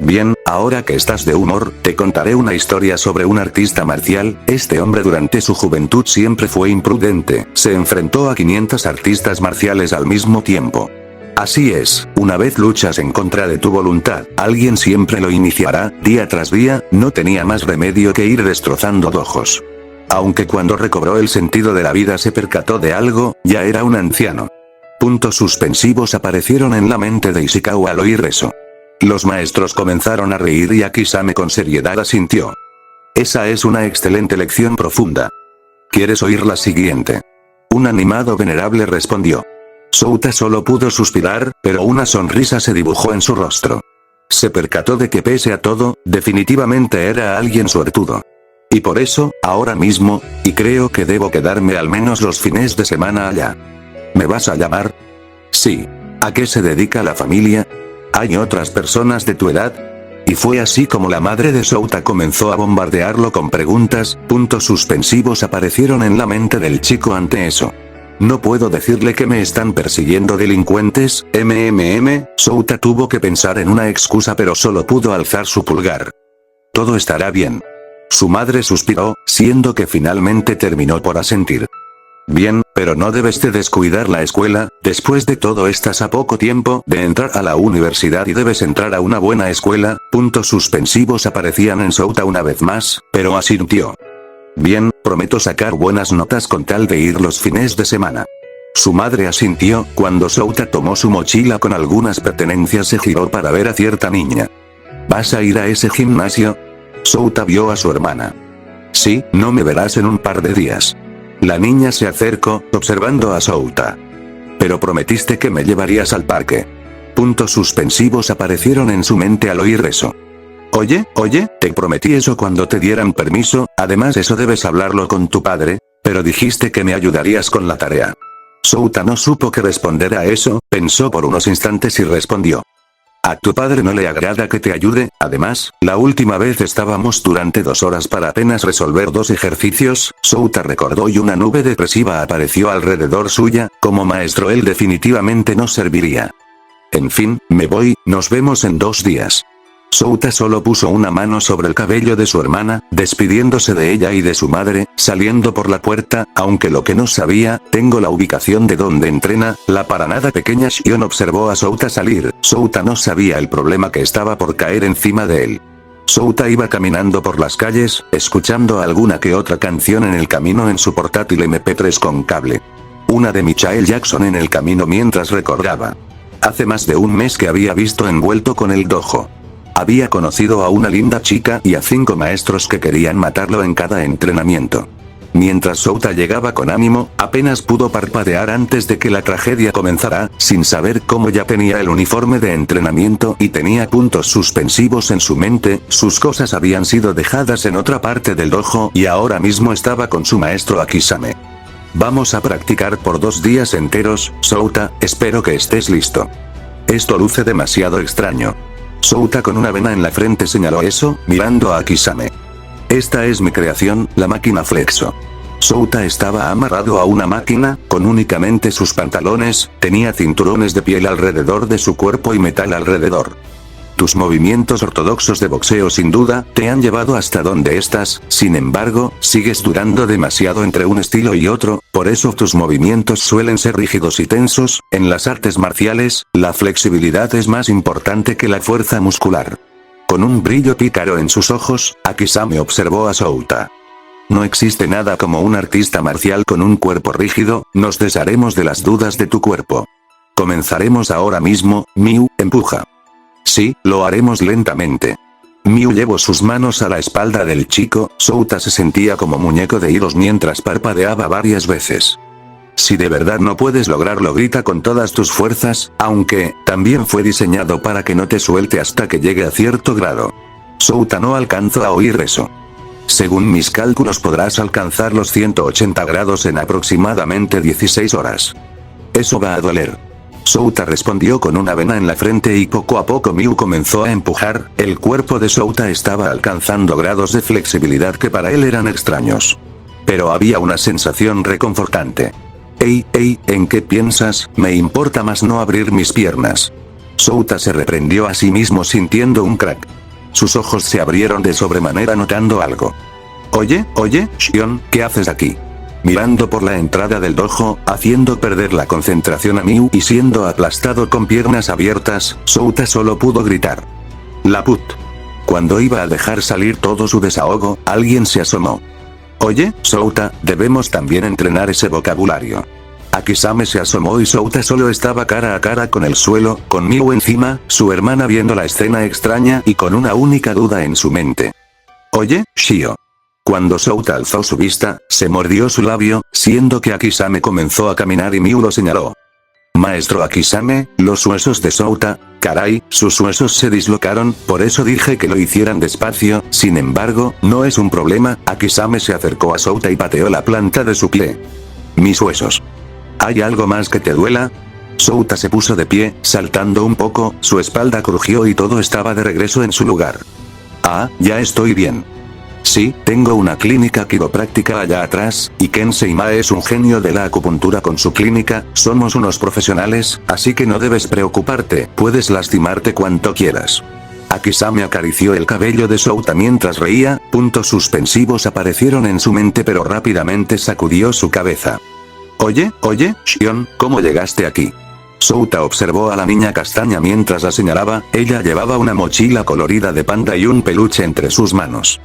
Bien, ahora que estás de humor, te contaré una historia sobre un artista marcial. Este hombre durante su juventud siempre fue imprudente, se enfrentó a 500 artistas marciales al mismo tiempo. Así es, una vez luchas en contra de tu voluntad, alguien siempre lo iniciará, día tras día, no tenía más remedio que ir destrozando dojos. Aunque cuando recobró el sentido de la vida se percató de algo, ya era un anciano. Puntos suspensivos aparecieron en la mente de Ishikawa al oír eso. Los maestros comenzaron a reír y Akisame con seriedad asintió. Esa es una excelente lección profunda. ¿Quieres oír la siguiente? Un animado venerable respondió. Souta solo pudo suspirar, pero una sonrisa se dibujó en su rostro. Se percató de que pese a todo, definitivamente era alguien suertudo. Y por eso, ahora mismo, y creo que debo quedarme al menos los fines de semana allá. ¿Me vas a llamar? Sí. ¿A qué se dedica la familia? ¿Hay otras personas de tu edad? Y fue así como la madre de Souta comenzó a bombardearlo con preguntas, puntos suspensivos aparecieron en la mente del chico ante eso. No puedo decirle que me están persiguiendo delincuentes, Souta tuvo que pensar en una excusa pero solo pudo alzar su pulgar. Todo estará bien. Su madre suspiró, siendo que finalmente terminó por asentir. Bien, pero no debes de descuidar la escuela, después de todo estás a poco tiempo de entrar a la universidad y debes entrar a una buena escuela, puntos suspensivos aparecían en Souta una vez más, pero asintió. Bien, prometo sacar buenas notas con tal de ir los fines de semana. Su madre asintió, cuando Souta tomó su mochila con algunas pertenencias se giró para ver a cierta niña. ¿Vas a ir a ese gimnasio? Souta vio a su hermana. Sí, no me verás en un par de días. La niña se acercó, observando a Souta. Pero prometiste que me llevarías al parque. Puntos suspensivos aparecieron en su mente al oír eso. Oye, te prometí eso cuando te dieran permiso, además eso debes hablarlo con tu padre, pero dijiste que me ayudarías con la tarea. Souta no supo qué responder a eso, pensó por unos instantes y respondió. A tu padre no le agrada que te ayude, además, la última vez estábamos durante 2 horas para apenas resolver 2 ejercicios, Souta recordó y una nube depresiva apareció alrededor suya, como maestro él definitivamente no serviría. En fin, me voy, nos vemos en 2 días. Souta solo puso una mano sobre el cabello de su hermana, despidiéndose de ella y de su madre, saliendo por la puerta, aunque lo que no sabía, tengo la ubicación de donde entrena, la para nada pequeña Shion observó a Souta salir, Souta no sabía el problema que estaba por caer encima de él. Souta iba caminando por las calles, escuchando alguna que otra canción en el camino en su portátil MP3 con cable. Una de Michael Jackson en el camino mientras recordaba. Hace más de un mes que había visto envuelto con el dojo. Había conocido a una linda chica y a 5 maestros que querían matarlo en cada entrenamiento. Mientras Souta llegaba con ánimo, apenas pudo parpadear antes de que la tragedia comenzara, sin saber cómo ya tenía el uniforme de entrenamiento y tenía puntos suspensivos en su mente, sus cosas habían sido dejadas en otra parte del dojo y ahora mismo estaba con su maestro Akisame. Vamos a practicar por 2 días enteros, Souta, espero que estés listo. Esto luce demasiado extraño. Souta con una vena en la frente señaló eso, mirando a Akisame. Esta es mi creación, la máquina Flexo. Souta estaba amarrado a una máquina, con únicamente sus pantalones, tenía cinturones de piel alrededor de su cuerpo y metal alrededor. Tus movimientos ortodoxos de boxeo sin duda, te han llevado hasta donde estás, sin embargo, sigues durando demasiado entre un estilo y otro, por eso tus movimientos suelen ser rígidos y tensos, en las artes marciales, la flexibilidad es más importante que la fuerza muscular. Con un brillo pícaro en sus ojos, Akisame observó a Souta. No existe nada como un artista marcial con un cuerpo rígido, nos desharemos de las dudas de tu cuerpo. Comenzaremos ahora mismo, Miu, empuja. Sí, lo haremos lentamente. Miu llevó sus manos a la espalda del chico, Souta se sentía como muñeco de hilos mientras parpadeaba varias veces. Si de verdad no puedes lograrlo grita con todas tus fuerzas, aunque, también fue diseñado para que no te suelte hasta que llegue a cierto grado. Souta no alcanzó a oír eso. Según mis cálculos podrás alcanzar los 180 grados en aproximadamente 16 horas. Eso va a doler. Souta respondió con una vena en la frente y poco a poco Miu comenzó a empujar, el cuerpo de Souta estaba alcanzando grados de flexibilidad que para él eran extraños. Pero había una sensación reconfortante. Ey, ¿en qué piensas? Me importa más no abrir mis piernas. Souta se reprendió a sí mismo sintiendo un crack. Sus ojos se abrieron de sobremanera notando algo. Oye, Shion, ¿qué haces aquí? Mirando por la entrada del dojo, haciendo perder la concentración a Miu y siendo aplastado con piernas abiertas, Souta solo pudo gritar. La put. Cuando iba a dejar salir todo su desahogo, alguien se asomó. Oye, Souta, debemos también entrenar ese vocabulario. Akisame se asomó y Souta solo estaba cara a cara con el suelo, con Miu encima, su hermana viendo la escena extraña y con una única duda en su mente. Oye, Shio. Cuando Souta alzó su vista, se mordió su labio, siendo que Akisame comenzó a caminar y Miu lo señaló. Maestro Akisame, los huesos de Souta, caray, sus huesos se dislocaron, por eso dije que lo hicieran despacio, sin embargo, no es un problema, Akisame se acercó a Souta y pateó la planta de su pie. Mis huesos. ¿Hay algo más que te duela? Souta se puso de pie, saltando un poco, su espalda crujió y todo estaba de regreso en su lugar. Ah, ya estoy bien. Sí, tengo una clínica quiropráctica allá atrás, y Kensei Ma es un genio de la acupuntura con su clínica, somos unos profesionales, así que no debes preocuparte, puedes lastimarte cuanto quieras. Akisame acarició el cabello de Souta mientras reía, puntos suspensivos aparecieron en su mente pero rápidamente sacudió su cabeza. Oye, Shion, ¿cómo llegaste aquí? Souta observó a la niña castaña mientras la señalaba, ella llevaba una mochila colorida de panda y un peluche entre sus manos.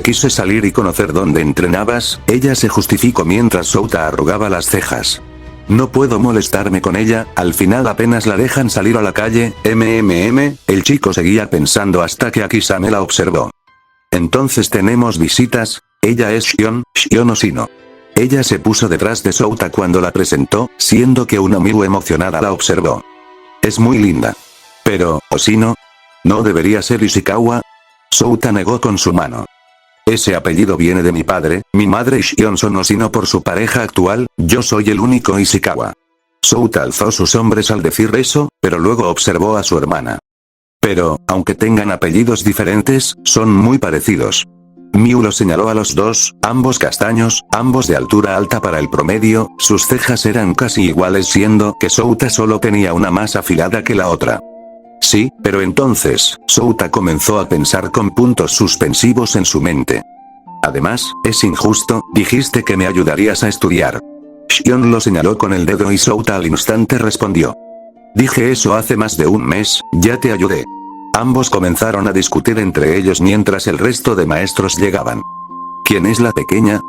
Quise salir y conocer dónde entrenabas, ella se justificó mientras Souta arrugaba las cejas. No puedo molestarme con ella, al final apenas la dejan salir a la calle, el chico seguía pensando hasta que Akisame la observó. Entonces tenemos visitas, ella es Shion Oshino. Ella se puso detrás de Souta cuando la presentó, siendo que una Miu emocionada la observó. Es muy linda. Pero, Oshino, ¿no debería ser Ishikawa? Souta negó con su mano. Ese apellido viene de mi padre, mi madre y Shion son Oshino por su pareja actual, yo soy el único Ishikawa. Souta alzó sus hombres al decir eso, pero luego observó a su hermana. Pero, aunque tengan apellidos diferentes, son muy parecidos. Miu lo señaló a los dos, ambos castaños, ambos de altura alta para el promedio, sus cejas eran casi iguales siendo que Souta solo tenía una más afilada que la otra. Sí, pero entonces, Souta comenzó a pensar con puntos suspensivos en su mente. Además, es injusto, dijiste que me ayudarías a estudiar. Shion lo señaló con el dedo y Souta al instante respondió. Dije eso hace más de un mes, ya te ayudé. Ambos comenzaron a discutir entre ellos mientras el resto de maestros llegaban. ¿Quién es la pequeña?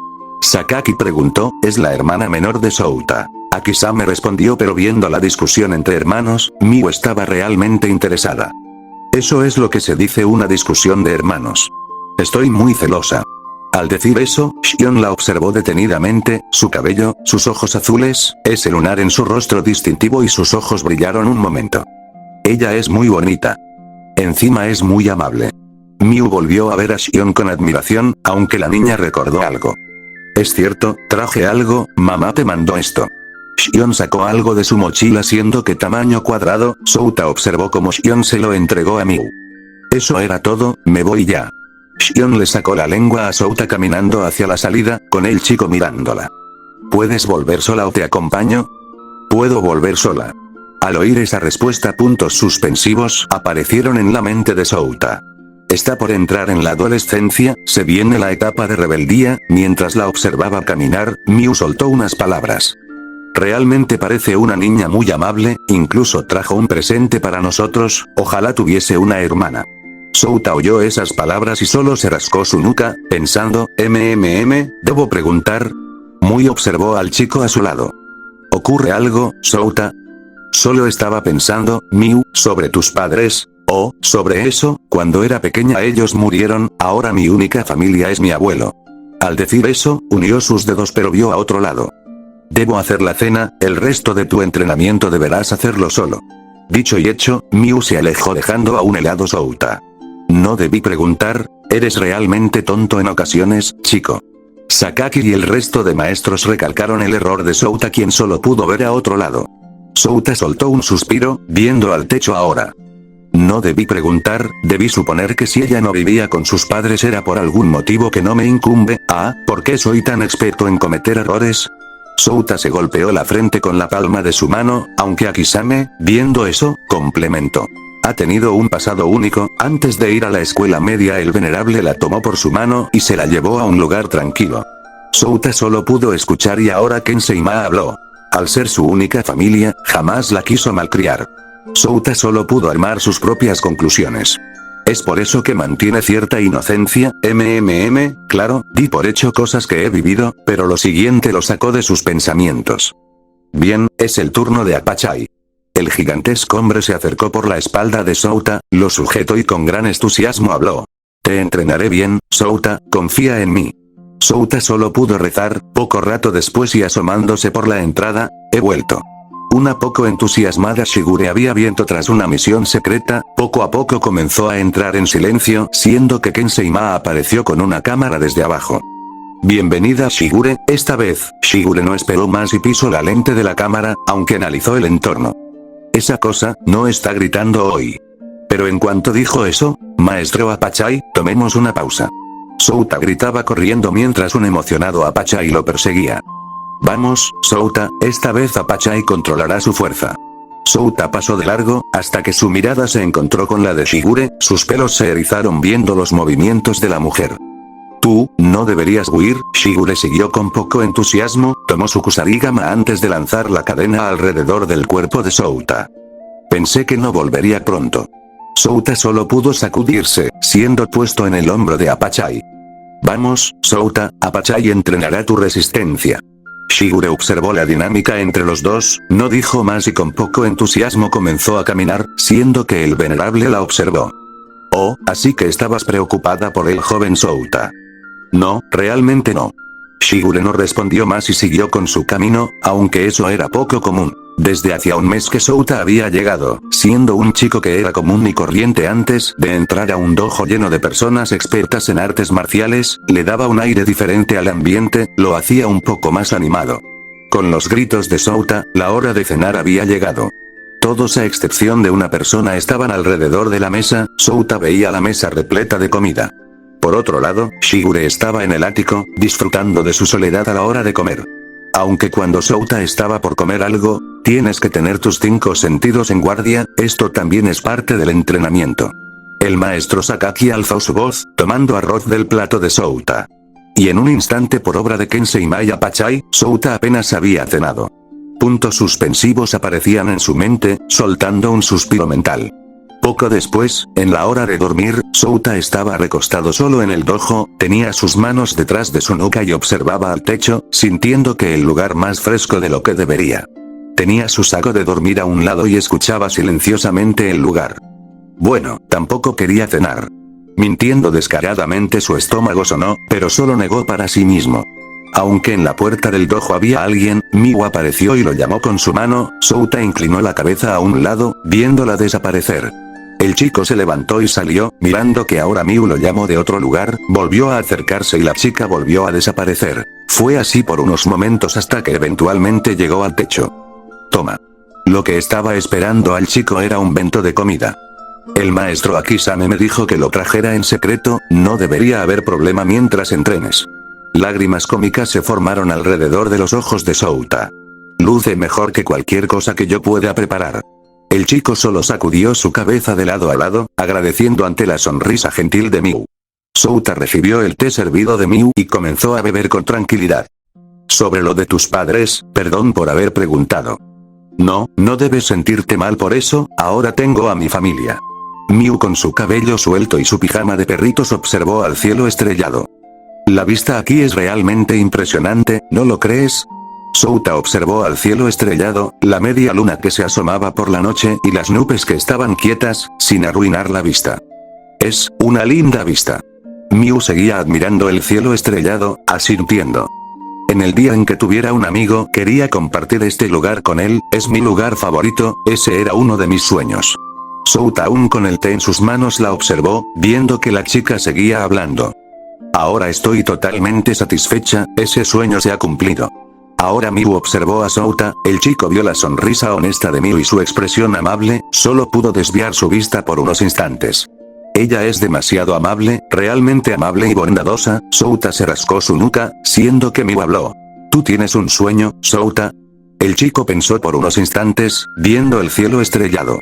Sakaki preguntó, es la hermana menor de Souta. Akisame respondió, pero viendo la discusión entre hermanos, Miu estaba realmente interesada. Eso es lo que se dice una discusión de hermanos. Estoy muy celosa. Al decir eso, Shion la observó detenidamente, su cabello, sus ojos azules, ese lunar en su rostro distintivo y sus ojos brillaron un momento. Ella es muy bonita. Encima es muy amable. Miu volvió a ver a Shion con admiración, aunque la niña recordó algo. Es cierto, traje algo, mamá te mandó esto. Shion sacó algo de su mochila siendo que tamaño cuadrado, Souta observó cómo Shion se lo entregó a Miu. Eso era todo, me voy ya. Shion le sacó la lengua a Souta caminando hacia la salida, con el chico mirándola. ¿Puedes volver sola o te acompaño? Puedo volver sola. Al oír esa respuesta, puntos suspensivos aparecieron en la mente de Souta. Está por entrar en la adolescencia, se viene la etapa de rebeldía, mientras la observaba caminar, Miu soltó unas palabras. Realmente parece una niña muy amable, incluso trajo un presente para nosotros, ojalá tuviese una hermana. Souta oyó esas palabras y solo se rascó su nuca, pensando, ¿debo preguntar? Muy observó al chico a su lado. ¿Ocurre algo, Souta? Solo estaba pensando, Miu, sobre tus padres, sobre eso, cuando era pequeña ellos murieron, ahora mi única familia es mi abuelo. Al decir eso, unió sus dedos pero vio a otro lado. Debo hacer la cena, el resto de tu entrenamiento deberás hacerlo solo. Dicho y hecho, Miu se alejó dejando a un helado Souta. No debí preguntar, eres realmente tonto en ocasiones, chico. Sakaki y el resto de maestros recalcaron el error de Souta, quien solo pudo ver a otro lado. Souta soltó un suspiro, viendo al techo ahora. No debí preguntar, debí suponer que si ella no vivía con sus padres era por algún motivo que no me incumbe. ¿Por qué soy tan experto en cometer errores? Souta se golpeó la frente con la palma de su mano, aunque Akisame, viendo eso, complementó. Ha tenido un pasado único, antes de ir a la escuela media el venerable la tomó por su mano y se la llevó a un lugar tranquilo. Souta solo pudo escuchar y ahora Kenseima habló. Al ser su única familia, jamás la quiso malcriar. Souta solo pudo armar sus propias conclusiones. Es por eso que mantiene cierta inocencia, claro, di por hecho cosas que he vivido, pero lo siguiente lo sacó de sus pensamientos. Bien, es el turno de Apachai. El gigantesco hombre se acercó por la espalda de Souta, lo sujetó y con gran entusiasmo habló. Te entrenaré bien, Souta, confía en mí. Souta solo pudo rezar, poco rato después y asomándose por la entrada, he vuelto. Una poco entusiasmada Shigure había viento tras una misión secreta, poco a poco comenzó a entrar en silencio, siendo que Kenseima apareció con una cámara desde abajo. Bienvenida Shigure, esta vez, Shigure no esperó más y pisó la lente de la cámara, aunque analizó el entorno. Esa cosa, no está gritando hoy. Pero en cuanto dijo eso, maestro Apachai, tomemos una pausa. Souta gritaba corriendo mientras un emocionado Apachai lo perseguía. Vamos, Souta, esta vez Apachai controlará su fuerza. Souta pasó de largo, hasta que su mirada se encontró con la de Shigure, sus pelos se erizaron viendo los movimientos de la mujer. Tú, no deberías huir, Shigure siguió con poco entusiasmo, tomó su kusarigama antes de lanzar la cadena alrededor del cuerpo de Souta. Pensé que no volvería pronto. Souta solo pudo sacudirse, siendo puesto en el hombro de Apachai. Vamos, Souta, Apachai entrenará tu resistencia. Shigure observó la dinámica entre los dos, no dijo más y con poco entusiasmo comenzó a caminar, siendo que el venerable la observó. Oh, así que estabas preocupada por el joven Souta. No, realmente no. Shigure no respondió más y siguió con su camino, aunque eso era poco común. Desde hacía un mes que Souta había llegado, siendo un chico que era común y corriente antes de entrar a un dojo lleno de personas expertas en artes marciales, le daba un aire diferente al ambiente, lo hacía un poco más animado. Con los gritos de Souta, la hora de cenar había llegado. Todos a excepción de una persona estaban alrededor de la mesa. Souta veía la mesa repleta de comida. Por otro lado, Shigure estaba en el ático, disfrutando de su soledad a la hora de comer. Aunque cuando Souta estaba por comer algo, tienes que tener tus 5 sentidos en guardia, esto también es parte del entrenamiento. El maestro Sakaki alzó su voz, tomando arroz del plato de Souta. Y en un instante por obra de Kensei Maya Pachai, Souta apenas había cenado. Puntos suspensivos aparecían en su mente, soltando un suspiro mental. Poco después, en la hora de dormir, Souta estaba recostado solo en el dojo, tenía sus manos detrás de su nuca y observaba al techo, sintiendo que el lugar más fresco de lo que debería. Tenía su saco de dormir a un lado y escuchaba silenciosamente el lugar. Bueno, tampoco quería cenar. Mintiendo descaradamente su estómago sonó, pero solo negó para sí mismo. Aunque en la puerta del dojo había alguien, Miu apareció y lo llamó con su mano. Souta inclinó la cabeza a un lado, viéndola desaparecer. El chico se levantó y salió, mirando que ahora Miu lo llamó de otro lugar, volvió a acercarse y la chica volvió a desaparecer. Fue así por unos momentos hasta que eventualmente llegó al techo. Toma. Lo que estaba esperando al chico era un bento de comida. El maestro Akisame me dijo que lo trajera en secreto, no debería haber problema mientras entrenes. Lágrimas cómicas se formaron alrededor de los ojos de Souta. Luce mejor que cualquier cosa que yo pueda preparar. El chico solo sacudió su cabeza de lado a lado, agradeciendo ante la sonrisa gentil de Miu. Souta recibió el té servido de Miu y comenzó a beber con tranquilidad. Sobre lo de tus padres, perdón por haber preguntado. No, no debes sentirte mal por eso, ahora tengo a mi familia. Miu con su cabello suelto y su pijama de perritos observó al cielo estrellado. La vista aquí es realmente impresionante, ¿no lo crees? Souta observó al cielo estrellado, la media luna que se asomaba por la noche y las nubes que estaban quietas, sin arruinar la vista. Es una linda vista. Miu seguía admirando el cielo estrellado, asintiendo. En el día en que tuviera un amigo, quería compartir este lugar con él, es mi lugar favorito, ese era uno de mis sueños. Souta aún con el té en sus manos la observó, viendo que la chica seguía hablando. Ahora estoy totalmente satisfecha, ese sueño se ha cumplido. Ahora Miu observó a Souta, el chico vio la sonrisa honesta de Miu y su expresión amable, solo pudo desviar su vista por unos instantes. Ella es demasiado amable, realmente amable y bondadosa. Souta se rascó su nuca, siendo que Miu habló. ¿Tú tienes un sueño, Souta? El chico pensó por unos instantes, viendo el cielo estrellado.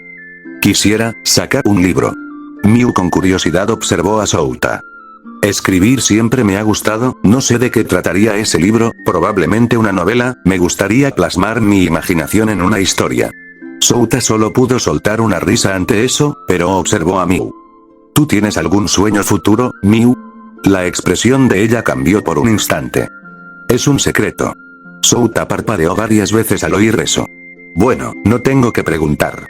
Quisiera sacar un libro. Miu con curiosidad observó a Souta. Escribir siempre me ha gustado, no sé de qué trataría ese libro, probablemente una novela, me gustaría plasmar mi imaginación en una historia. Souta solo pudo soltar una risa ante eso, pero observó a Miu. ¿Tú tienes algún sueño futuro, Miu? La expresión de ella cambió por un instante. Es un secreto. Souta parpadeó varias veces al oír eso. Bueno, no tengo que preguntar.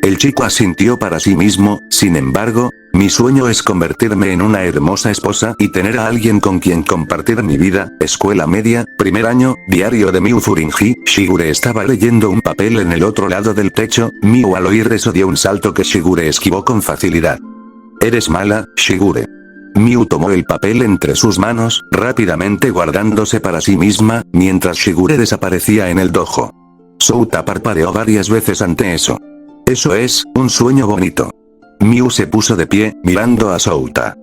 El chico asintió para sí mismo, sin embargo, mi sueño es convertirme en una hermosa esposa y tener a alguien con quien compartir mi vida. Escuela media, primer año, diario de Miu Furinji. Shigure estaba leyendo un papel en el otro lado del techo. Miu al oír eso dio un salto que Shigure esquivó con facilidad. Eres mala, Shigure. Miu tomó el papel entre sus manos, rápidamente guardándose para sí misma, mientras Shigure desaparecía en el dojo. Souta parpadeó varias veces ante eso. Eso es, un sueño bonito. Miu se puso de pie, mirando a Souta.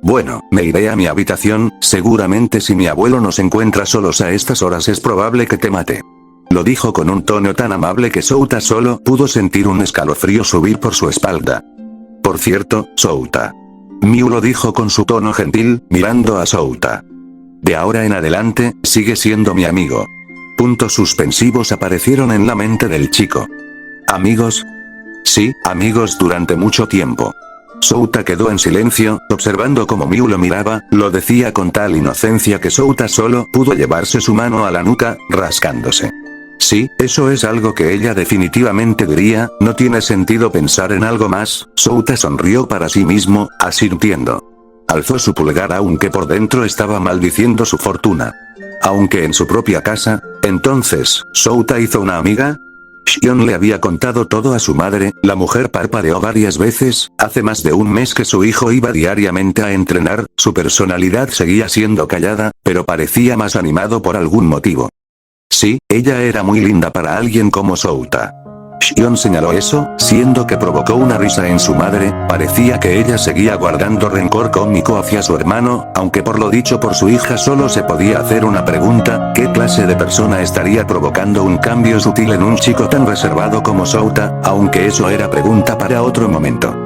Bueno, me iré a mi habitación, seguramente si mi abuelo nos encuentra solos a estas horas es probable que te mate. Lo dijo con un tono tan amable que Souta solo pudo sentir un escalofrío subir por su espalda. Por cierto, Souta. Miu lo dijo con su tono gentil, mirando a Souta. De ahora en adelante, sigue siendo mi amigo. Puntos suspensivos aparecieron en la mente del chico. ¿Amigos? Sí, amigos durante mucho tiempo. Souta quedó en silencio, observando cómo Miu lo miraba, lo decía con tal inocencia que Souta solo pudo llevarse su mano a la nuca, rascándose. Sí, eso es algo que ella definitivamente diría, no tiene sentido pensar en algo más. Souta sonrió para sí mismo, asintiendo. Alzó su pulgar aunque por dentro estaba maldiciendo su fortuna. Aunque en su propia casa, entonces, ¿Souta hizo una amiga? Shion le había contado todo a su madre, la mujer parpadeó varias veces, hace más de un mes que su hijo iba diariamente a entrenar, su personalidad seguía siendo callada, pero parecía más animado por algún motivo. Sí, ella era muy linda para alguien como Souta. Xion señaló eso, siendo que provocó una risa en su madre, parecía que ella seguía guardando rencor cómico hacia su hermano, aunque por lo dicho por su hija solo se podía hacer una pregunta, ¿qué clase de persona estaría provocando un cambio sutil en un chico tan reservado como Souta? Aunque eso era pregunta para otro momento.